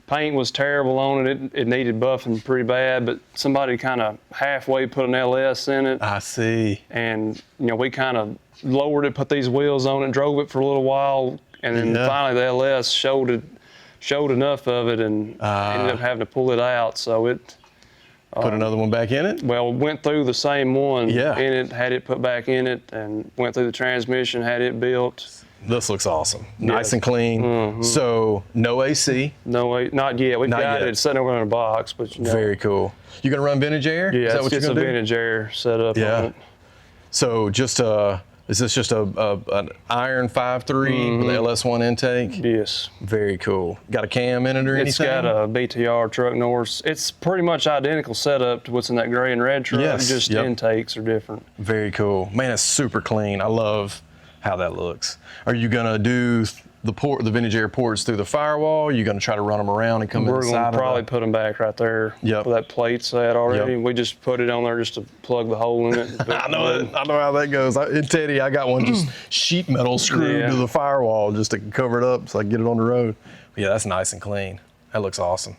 paint was terrible on it. It needed buffing pretty bad, but somebody kind of halfway put an LS in it. I see. And, you know, we kind of lowered it, put these wheels on it, drove it for a little while, and then finally the LS showed enough of it, and ended up having to pull it out. So it put another one back in it? Well, went through the same one in it, had it put back in it, and went through the transmission, had it built. This looks awesome. Nice and clean. So no AC? No, not yet. We've got it sitting over in a box, but you know. Very cool. You gonna run vintage air? Yeah, is that what you're it's gonna a do? vintage air set up on it. So just is this just an iron 5.3 with the LS1 intake? Yes. Very cool. Got a cam in it or anything? It's got a BTR truck Norse. It's pretty much identical setup to what's in that gray and red truck. Yes. Just intakes are different. Very cool. Man, it's super clean. I love how that looks. Are you gonna do the vintage air ports through the firewall? Are you gonna try to run them around and come inside? We're gonna probably put them back right there. Yep. Where that plate's at already. We just put it on there just to plug the hole in it. I know how that goes. In Teddy, I got one just sheet metal screwed to the firewall just to cover it up so I can get it on the road. But yeah, that's nice and clean. That looks awesome.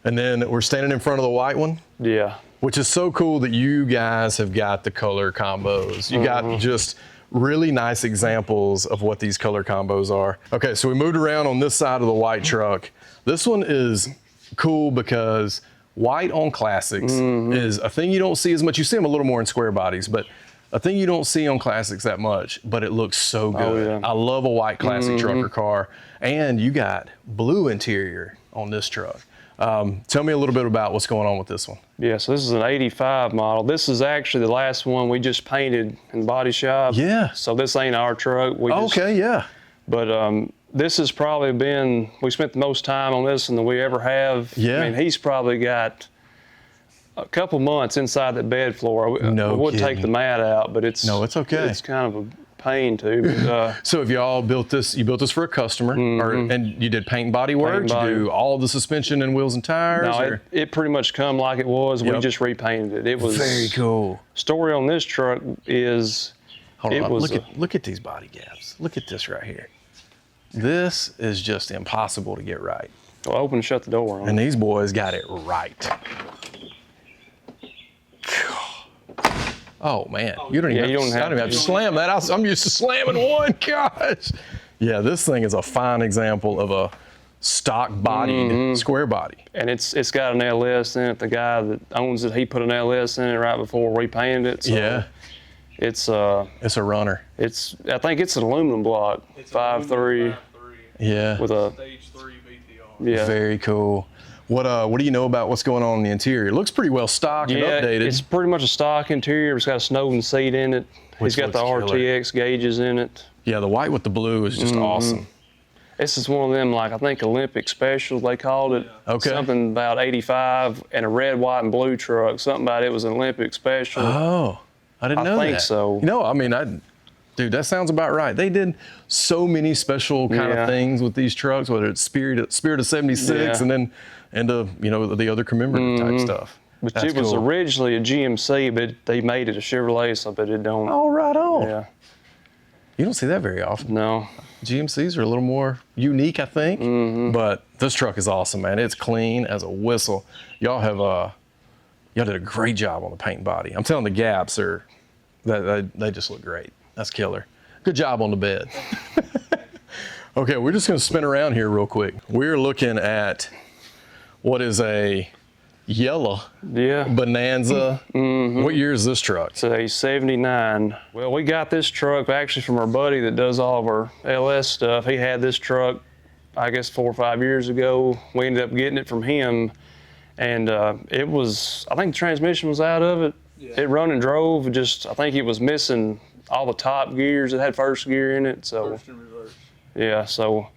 And then we're standing in front of the white one. Yeah. Which is so cool that you guys have got the color combos. You got just really nice examples of what these color combos are. Okay, so we moved around on this side of the white truck. This one is cool because white on classics is a thing you don't see as much. You see them a little more in square bodies, but a thing you don't see on classics that much, but it looks so good. Oh, yeah. I love a white classic trucker car. And you got blue interior on this truck. Tell me a little bit about what's going on with this one. Yeah, so this is an 85 model. This is actually the last one we just painted in the body shop. Yeah. So this ain't our truck. But this has probably been, we spent the most time on this than we ever have. Yeah. I mean, he's probably got a couple months inside that bed floor. I would take the mat out, but it's okay. It's kind of a pain too. But, so if y'all built this, you built this for a customer, and you did paint and body work? Did you do all the suspension and wheels and tires? No, it pretty much come like it was. We just repainted it. It was very cool. Story on this truck is, look at these body gaps. Look at this right here. This is just impossible to get right. Well, open and shut the door on and these boys got it right. Oh man, you don't even have to slam that. I'm used to slamming one. Gosh. Yeah, this thing is a fine example of a stock bodied square body. And it's got an LS in it. The guy that owns it, he put an LS in it right before we painted it. So it's a runner. I think it's an aluminum block, 5.3. Yeah. With a stage 3 BTR. Yeah. Very cool. What do you know about what's going on in the interior? It looks pretty well stocked and updated. It's pretty much a stock interior. It's got a Snowden seat in it. He's got the RTX gauges in it. Yeah, the white with the blue is just awesome. This is one of them, like I think Olympic specials they called it. Okay. Something about 85 and a red, white, and blue truck. Something about it was an Olympic special. Oh, I didn't know that. I think so. No, I mean, dude, that sounds about right. They did so many special kind of things with these trucks, whether it's Spirit of 76 and then into, the other commemorative type stuff. But it was originally a GMC, but they made it a Chevrolet, so that it don't. Oh, right on. Yeah. You don't see that very often. No. GMCs are a little more unique, I think. But this truck is awesome, man. It's clean as a whistle. Y'all did a great job on the paint and body. I'm telling the gaps they just look great. That's killer. Good job on the bed. Okay, we're just gonna spin around here real quick. We're looking at what is a yellow Bonanza. What year is this truck? It's a 79. Well, we got this truck actually from our buddy that does all of our LS stuff. He had this truck, I guess 4 or 5 years ago. We ended up getting it from him, and it was, I think the transmission was out of it. It run and drove, I think it was missing all the top gears. It had first gear in it, so. First and reverse. Yeah, so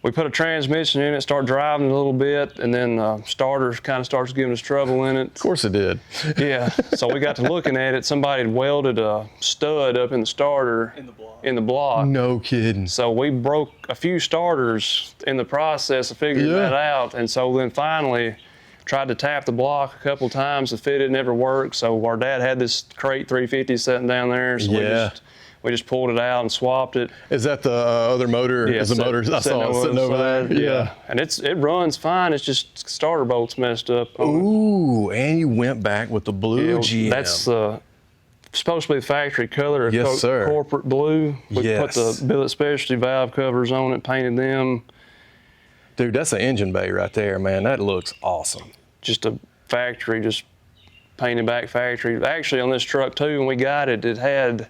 we put a transmission in it, started driving a little bit, and then the starter kind of starts giving us trouble in it. Of course it did. Yeah, so we got to looking at it. Somebody had welded a stud up in the starter. In the block. No kidding. So we broke a few starters in the process of figuring that out. And so then finally tried to tap the block a couple times to fit it, never worked. So our dad had this crate 350 sitting down there. So We just pulled it out and swapped it. Is that the other motor? Yeah, is the motor I saw it sitting over there? Yeah. And it runs fine. It's just starter bolt's messed up. Ooh, and you went back with the blue GM. That's supposed to be the factory color. Yes, sir. Corporate blue. We put the billet specialty valve covers on it, painted them. Dude, that's an engine bay right there, man. That looks awesome. Just a factory, just painted back factory. Actually, on this truck too, when we got it, it had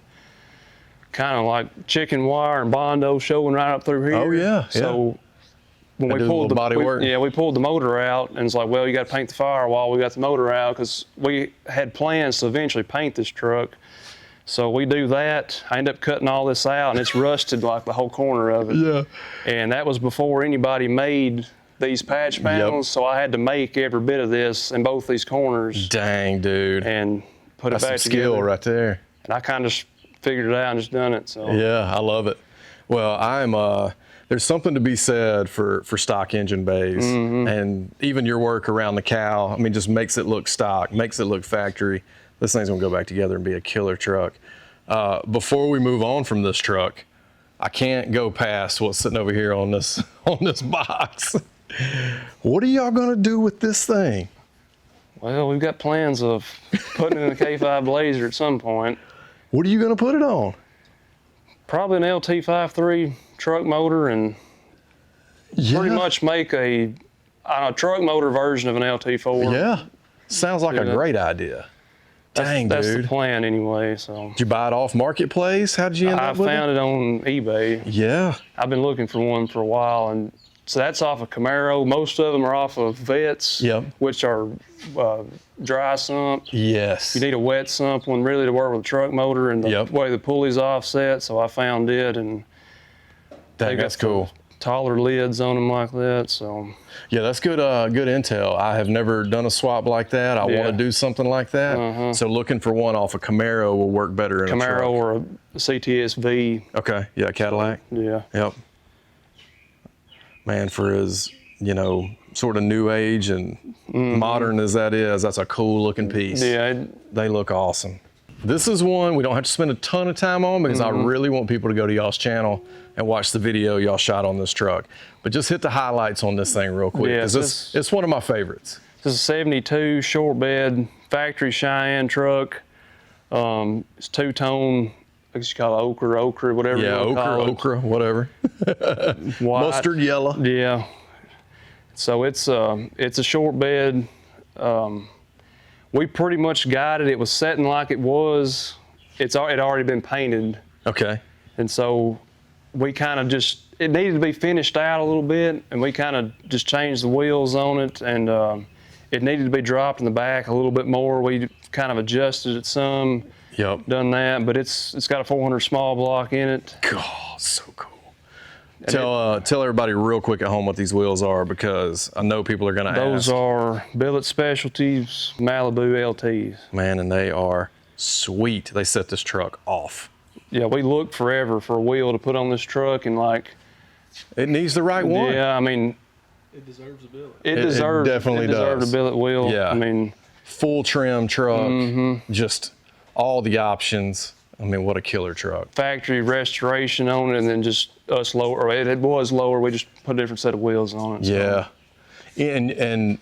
kind of like chicken wire and Bondo showing right up through here. Oh yeah. So when we pulled the body work. we pulled the motor out, and it's like, well, you got to paint the firewall. We got the motor out because we had plans to eventually paint this truck. So we do that. I end up cutting all this out, and it's rusted like the whole corner of it. Yeah. And that was before anybody made these patch panels, so I had to make every bit of this in both these corners. Dang, dude. And put it back That's some together. skill right there. And I kind of just figured it out and just done it. So yeah, I love it. Well, there's something to be said for stock engine bays, and even your work around the cow. I mean, just makes it look stock, makes it look factory. This thing's gonna go back together and be a killer truck. Before we move on from this truck, I can't go past what's sitting over here on this box. What are y'all gonna do with this thing? Well, we've got plans of putting it in a K5 Blazer at some point. What are you gonna put it on? Probably an LT53 truck motor, and pretty much make a truck motor version of an LT4. Yeah, sounds like a great idea. Dang, that's dude. the plan anyway. So did you buy it off Marketplace? How did you end up with it? I found it on eBay. Yeah. I've been looking for one for a while, and so that's off of Camaro. Most of them are off of Vets, which are dry sump. Yes. You need a wet sump one really to work with a truck motor, and the way the pulley's offset. So I found it, and that's cool. Taller lids on them like that. So yeah, that's good. Good intel. I have never done a swap like that. I want to do something like that. So looking for one off a Camaro will work better in a truck. Camaro or a CTS V. Okay. Yeah, Cadillac. Yeah. Yep. Man, for as sort of new age and modern as that is, that's a cool looking piece. Yeah. They look awesome. This is one we don't have to spend a ton of time on because I really want people to go to y'all's channel and watch the video y'all shot on this truck. But just hit the highlights on this thing real quick, because it's one of my favorites. This is a 72 short bed factory Cheyenne truck. It's two-tone, I guess you call it ochre, whatever you want to call it. Ochre, whatever. White. Mustard yellow. Yeah. So it's a short bed. We pretty much got it. It was setting like it was. It had already been painted. Okay. And so we kind of it needed to be finished out a little bit, and we kind of just changed the wheels on it, and it needed to be dropped in the back a little bit more. We kind of adjusted it some. Yep. Done that, but it's got a 400 small block in it. God, so cool. Tell everybody real quick at home what these wheels are, because I know people are going to ask. Those are Billet Specialties Malibu LTs. Man, and they are sweet. They set this truck off. Yeah, we looked forever for a wheel to put on this truck, and it needs the right one. Yeah, I mean, it deserves a billet. It definitely does. A billet wheel. Yeah. I mean, full trim truck, just all the options. I mean, what a killer truck. Factory restoration on it, and then just us lower, or it was lower. We just put a different set of wheels on it. Yeah. And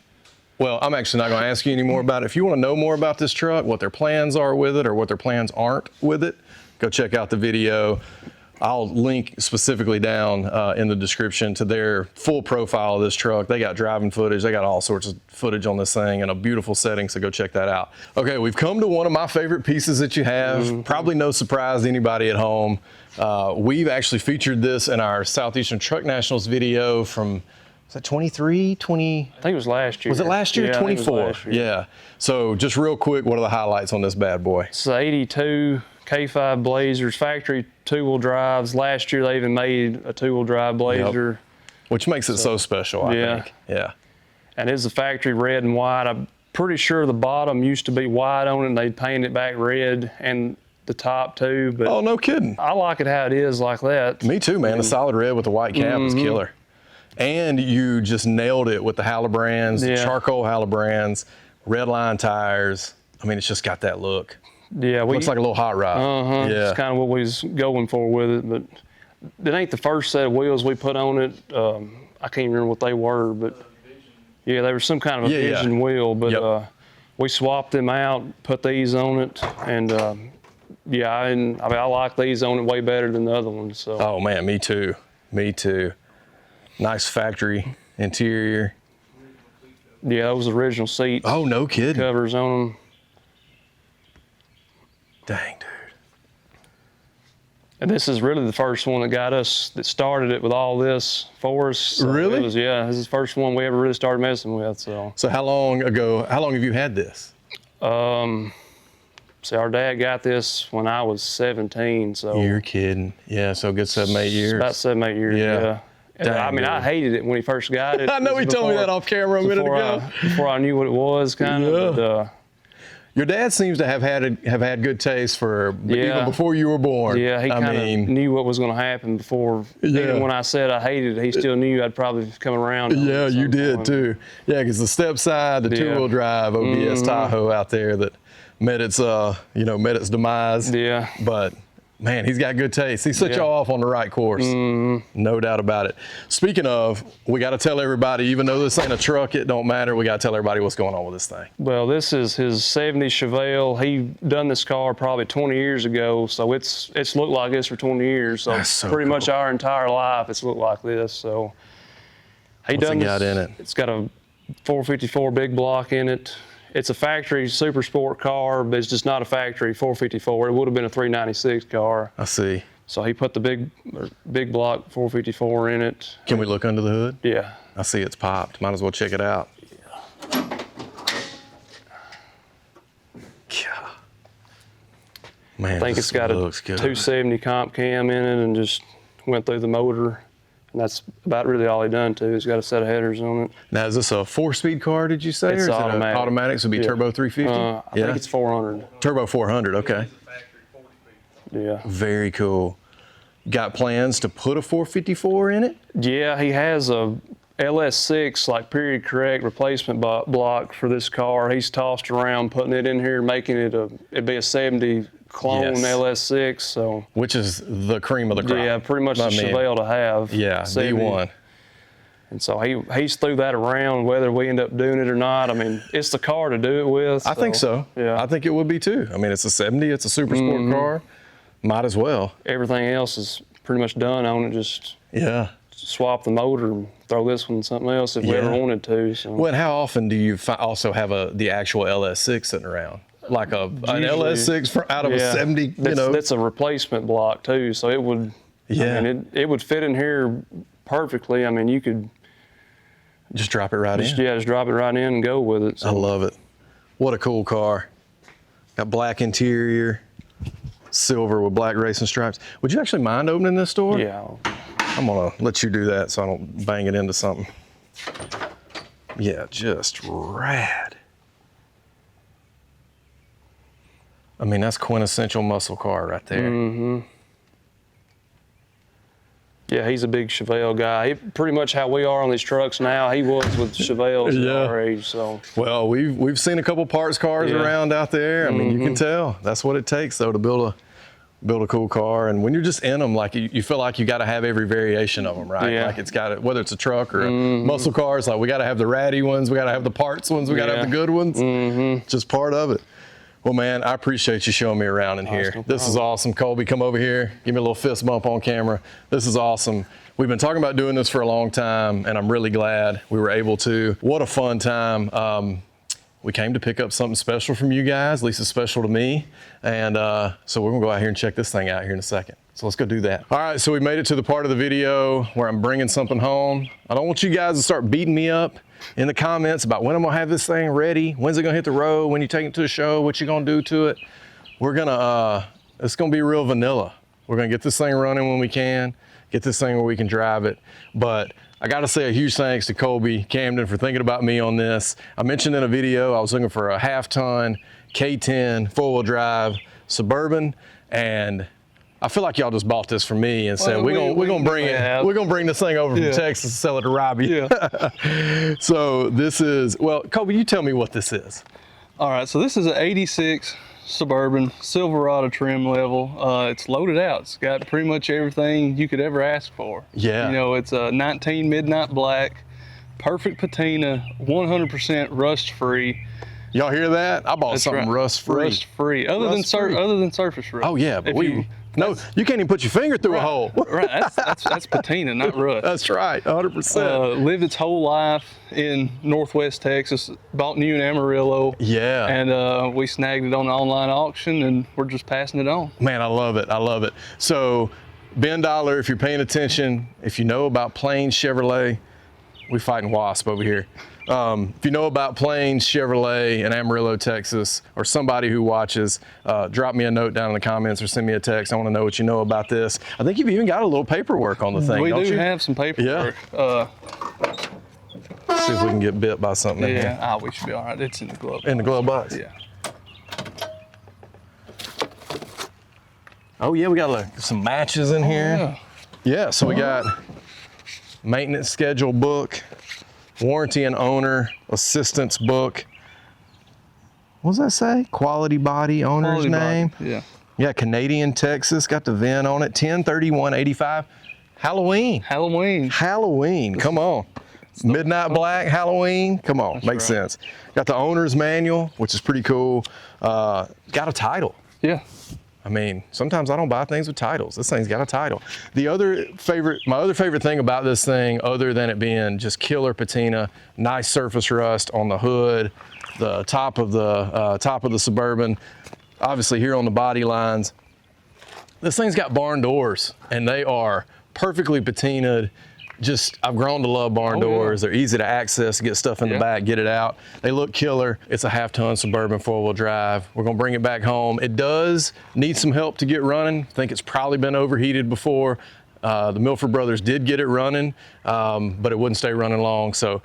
well, I'm actually not going to ask you any more about it. If you want to know more about this truck, what their plans are with it or what their plans aren't with it, go check out the video. I'll link specifically down in the description to their full profile of this truck. They got driving footage. They got all sorts of footage on this thing in a beautiful setting, so go check that out. Okay, we've come to one of my favorite pieces that you have. Probably no surprise to anybody at home. We've actually featured this in our Southeastern Truck Nationals video from, was that 23, 20? I think it was last year. Was it last year? Yeah, 24. Last year. Yeah. So just real quick, what are the highlights on this bad boy? It's 82 K5 Blazers, factory two-wheel drives. Last year they even made a two-wheel drive Blazer. Yep. Which makes it so special, I think. Yeah. And it's the factory red and white. I'm pretty sure the bottom used to be white on it, and they painted it back red, and the top too. But oh, no kidding. I like it how it is like that. Me too, man. The solid red with the white cap is killer. And you just nailed it with the Halibrands, the charcoal Halibrands, red line tires. I mean, it's just got that look. Yeah, looks like a little hot rod. Yeah, it's kind of what we was going for with it, but it ain't the first set of wheels we put on it. I can't remember what they were, but yeah, they were some kind of a Vision wheel, but we swapped them out, put these on it, and yeah, I mean, I like these on it way better than the other ones. So. Oh man, me too. Me too. Nice factory interior. Yeah, those original seats. Oh, no kidding. Covers on them. Dang, dude. And this is really the first one that started it with all this for us. So really? This is the first one we ever really started messing with. So how long have you had this? See, our dad got this when I was 17. So you're kidding. Yeah, so a good 7-8 years. About 7-8 years, yeah. Dang, I mean, I hated it when he first got it. I know he told me that off camera a minute ago. Before I knew what it was, kind of. But, your dad seems to have had good taste for even before you were born. Yeah, he kind of knew what was going to happen before. Even when I said I hated it, he still knew I'd probably come around. Yeah, you did too. Yeah, because the step side, the two-wheel drive OBS Tahoe out there that met its demise. Yeah. But man, he's got good taste. He set y'all off on the right course. No doubt about it. Speaking of, we got to tell everybody, even though this ain't a truck, it don't matter. We got to tell everybody what's going on with this thing. Well, this is his 70s Chevelle. He done this car probably 20 years ago, so it's looked like this for 20 years. So pretty much our entire life, it's looked like this. So he done this. In it? It's got a 454 big block in it. It's a factory super sport car, but it's just not a factory 454. It would have been a 396 car. I see. So he put the big block 454 in it. Can we look under the hood? Yeah. I see it's popped. Might as well check it out. Yeah. Man, I think it's got a 270 comp cam in it and just went through the motor. And that's about really all he done too. He's got a set of headers on it. Now, is this a 4-speed car, did you say? It's or is automatic. It automatic, so it'd be turbo 350? I think it's 400. Turbo 400, okay. Yeah. Very cool. Got plans to put a 454 in it? Yeah, he has a LS6, like period correct replacement block for this car. He's tossed around putting it in here, making it it'd be a 70 clone LS6. So which is the cream of the crop. Yeah, pretty much the Chevelle to have. Yeah, D1. And so he's threw that around, whether we end up doing it or not. I mean, it's the car to do it with. I think so. Yeah, I think it would be too. I mean, it's a 70. It's a super sport car. Might as well. Everything else is pretty much done on it. Just swap the motor and throw this one something else if we ever wanted to. So. Well, and how often do you also have the actual LS6 sitting around? Like an LS6 out of a 70, That's a replacement block too, so it would, I mean, it would fit in here perfectly. I mean, you could just drop it right in. Yeah, just drop it right in and go with it. So. I love it. What a cool car. Got black interior, silver with black racing stripes. Would you actually mind opening this door? Yeah. I'm gonna let you do that so I don't bang it into something. Yeah, just rad. I mean, that's quintessential muscle car right there. Yeah, he's a big Chevelle guy. Pretty much how we are on these trucks now, he was with Chevelles at our age. So. Well, we've seen a couple parts cars around out there. I mean, you can tell. That's what it takes, though, to build a cool car. And when you're just in them, like you feel like you got to have every variation of them, right? Yeah. Like it's got whether it's a truck or a muscle car, it's like we got to have the ratty ones, we got to have the parts ones, we got to have the good ones. Just part of it. Well, man, I appreciate you showing me around in here. This is awesome. Colby, come over here. Give me a little fist bump on camera. This is awesome. We've been talking about doing this for a long time, and I'm really glad we were able to. What a fun time. We came to pick up something special from you guys, at least it's special to me. And so we're gonna go out here and check this thing out here in a second. So let's go do that. All right, so we made it to the part of the video where I'm bringing something home. I don't want you guys to start beating me up in the comments about when I'm gonna have this thing ready, when's it gonna hit the road, when you take it to a show, what you gonna do to it. We're gonna, it's gonna be real vanilla. We're gonna get this thing running when we can, get this thing where we can drive it. But I gotta say a huge thanks to Colby Camden for thinking about me on this. I mentioned in a video I was looking for a half-ton K10 four-wheel drive Suburban, and I feel like y'all just bought this for me and said we're gonna bring this thing over from Texas and sell it to Robbie. Yeah. So this is, well, Colby, you tell me what this is. All right, so this is an '86 Suburban, Silverado trim level. It's loaded out. It's got pretty much everything you could ever ask for. Yeah. You know, it's a 19 midnight black, perfect patina, 100% rust free. Y'all hear that? I bought something rust free. Rust free. Other than surface rust. Oh yeah, but you can't even put your finger through a hole. Right, that's patina, not rust. That's right, 100%. Lived its whole life in Northwest Texas. Bought new in Amarillo. Yeah. And we snagged it on an online auction, and we're just passing it on. Man, I love it. I love it. So, Ben Dollar, if you're paying attention, if you know about Plains Chevrolet, we fighting wasp over here. If you know about Plains Chevrolet in Amarillo, Texas, or somebody who watches, drop me a note down in the comments or send me a text. I want to know what you know about this. I think you've even got a little paperwork on the thing, don't you? We do have some paperwork. Yeah. See if we can get bit by something in here. Yeah, we should be all right. It's in the glove box. In the glove box? Yeah. Oh yeah, we got like some matches in here. Yeah, so we got maintenance schedule book, warranty and owner assistance book. What does that say? Quality body, owner's name. Yeah. Yeah, Canadian, Texas, got the VIN on it, 10/31/85. Halloween. Halloween, come on. Midnight black, Halloween, come on, makes sense. Got the owner's manual, which is pretty cool. Got a title. Yeah. I mean, sometimes I don't buy things with titles. This thing's got a title. My other favorite thing about this thing, other than it being just killer patina, nice surface rust on the hood, the top of the Suburban, obviously here on the body lines, this thing's got barn doors, and they are perfectly patinaed. I've grown to love barn doors. They're easy to access, get stuff in the back, get it out. They look killer. It's a half-ton Suburban four-wheel drive. We're gonna bring it back home. It does need some help to get running. I think it's probably been overheated before. The Milford brothers did get it running, but it wouldn't stay running long. So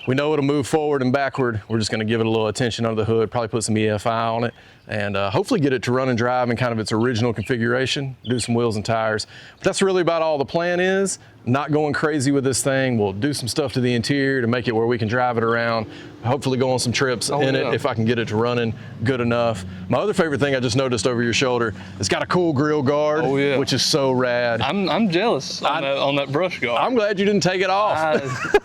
we know it'll move forward and backward. We're just gonna give it a little attention under the hood, probably put some EFI on it, and hopefully get it to run and drive in kind of its original configuration, do some wheels and tires. But that's really about all the plan is. Not going crazy with this thing. We'll do some stuff to the interior to make it where we can drive it around, hopefully go on some trips in it if I can get it to running good enough. My other favorite thing I just noticed over your shoulder, it's got a cool grill guard, which is so rad. I'm jealous on that brush guard. I'm glad you didn't take it off.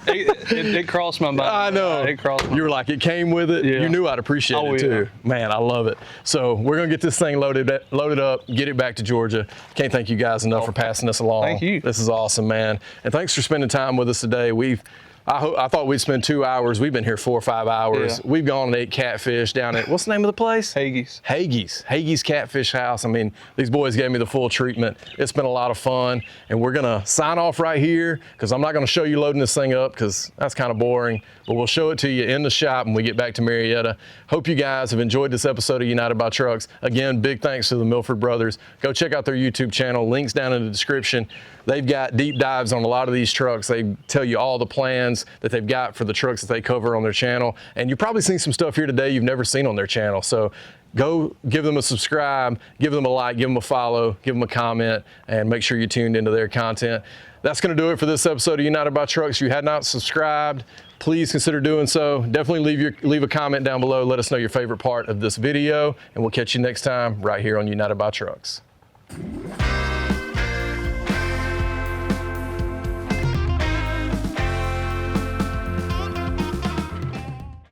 It crossed my mind. I know. It crossed my mind. You were like, it came with it. You knew I'd appreciate it too. Man, I love it. So we're gonna get this thing loaded up, get it back to Georgia. Can't thank you guys enough for passing this along. Thank you. This is awesome, man. And thanks for spending time with us today. I thought we'd spend 2 hours. We've been here 4 or 5 hours. Yeah. We've gone and ate catfish down at, what's the name of the place? Hagee's Catfish House. I mean, these boys gave me the full treatment. It's been a lot of fun. And we're gonna sign off right here because I'm not gonna show you loading this thing up because that's kind of boring, but we'll show it to you in the shop when we get back to Marietta. Hope you guys have enjoyed this episode of United by Trucks. Again, big thanks to the Milford brothers. Go check out their YouTube channel. Links down in the description. They've got deep dives on a lot of these trucks. They tell you all the plans that they've got for the trucks that they cover on their channel. And you've probably seen some stuff here today you've never seen on their channel. So go give them a subscribe, give them a like, give them a follow, give them a comment, and make sure you're tuned into their content. That's going to do it for this episode of United by Trucks. If you had not subscribed, please consider doing so. Definitely leave a comment down below. Let us know your favorite part of this video, and we'll catch you next time right here on United by Trucks.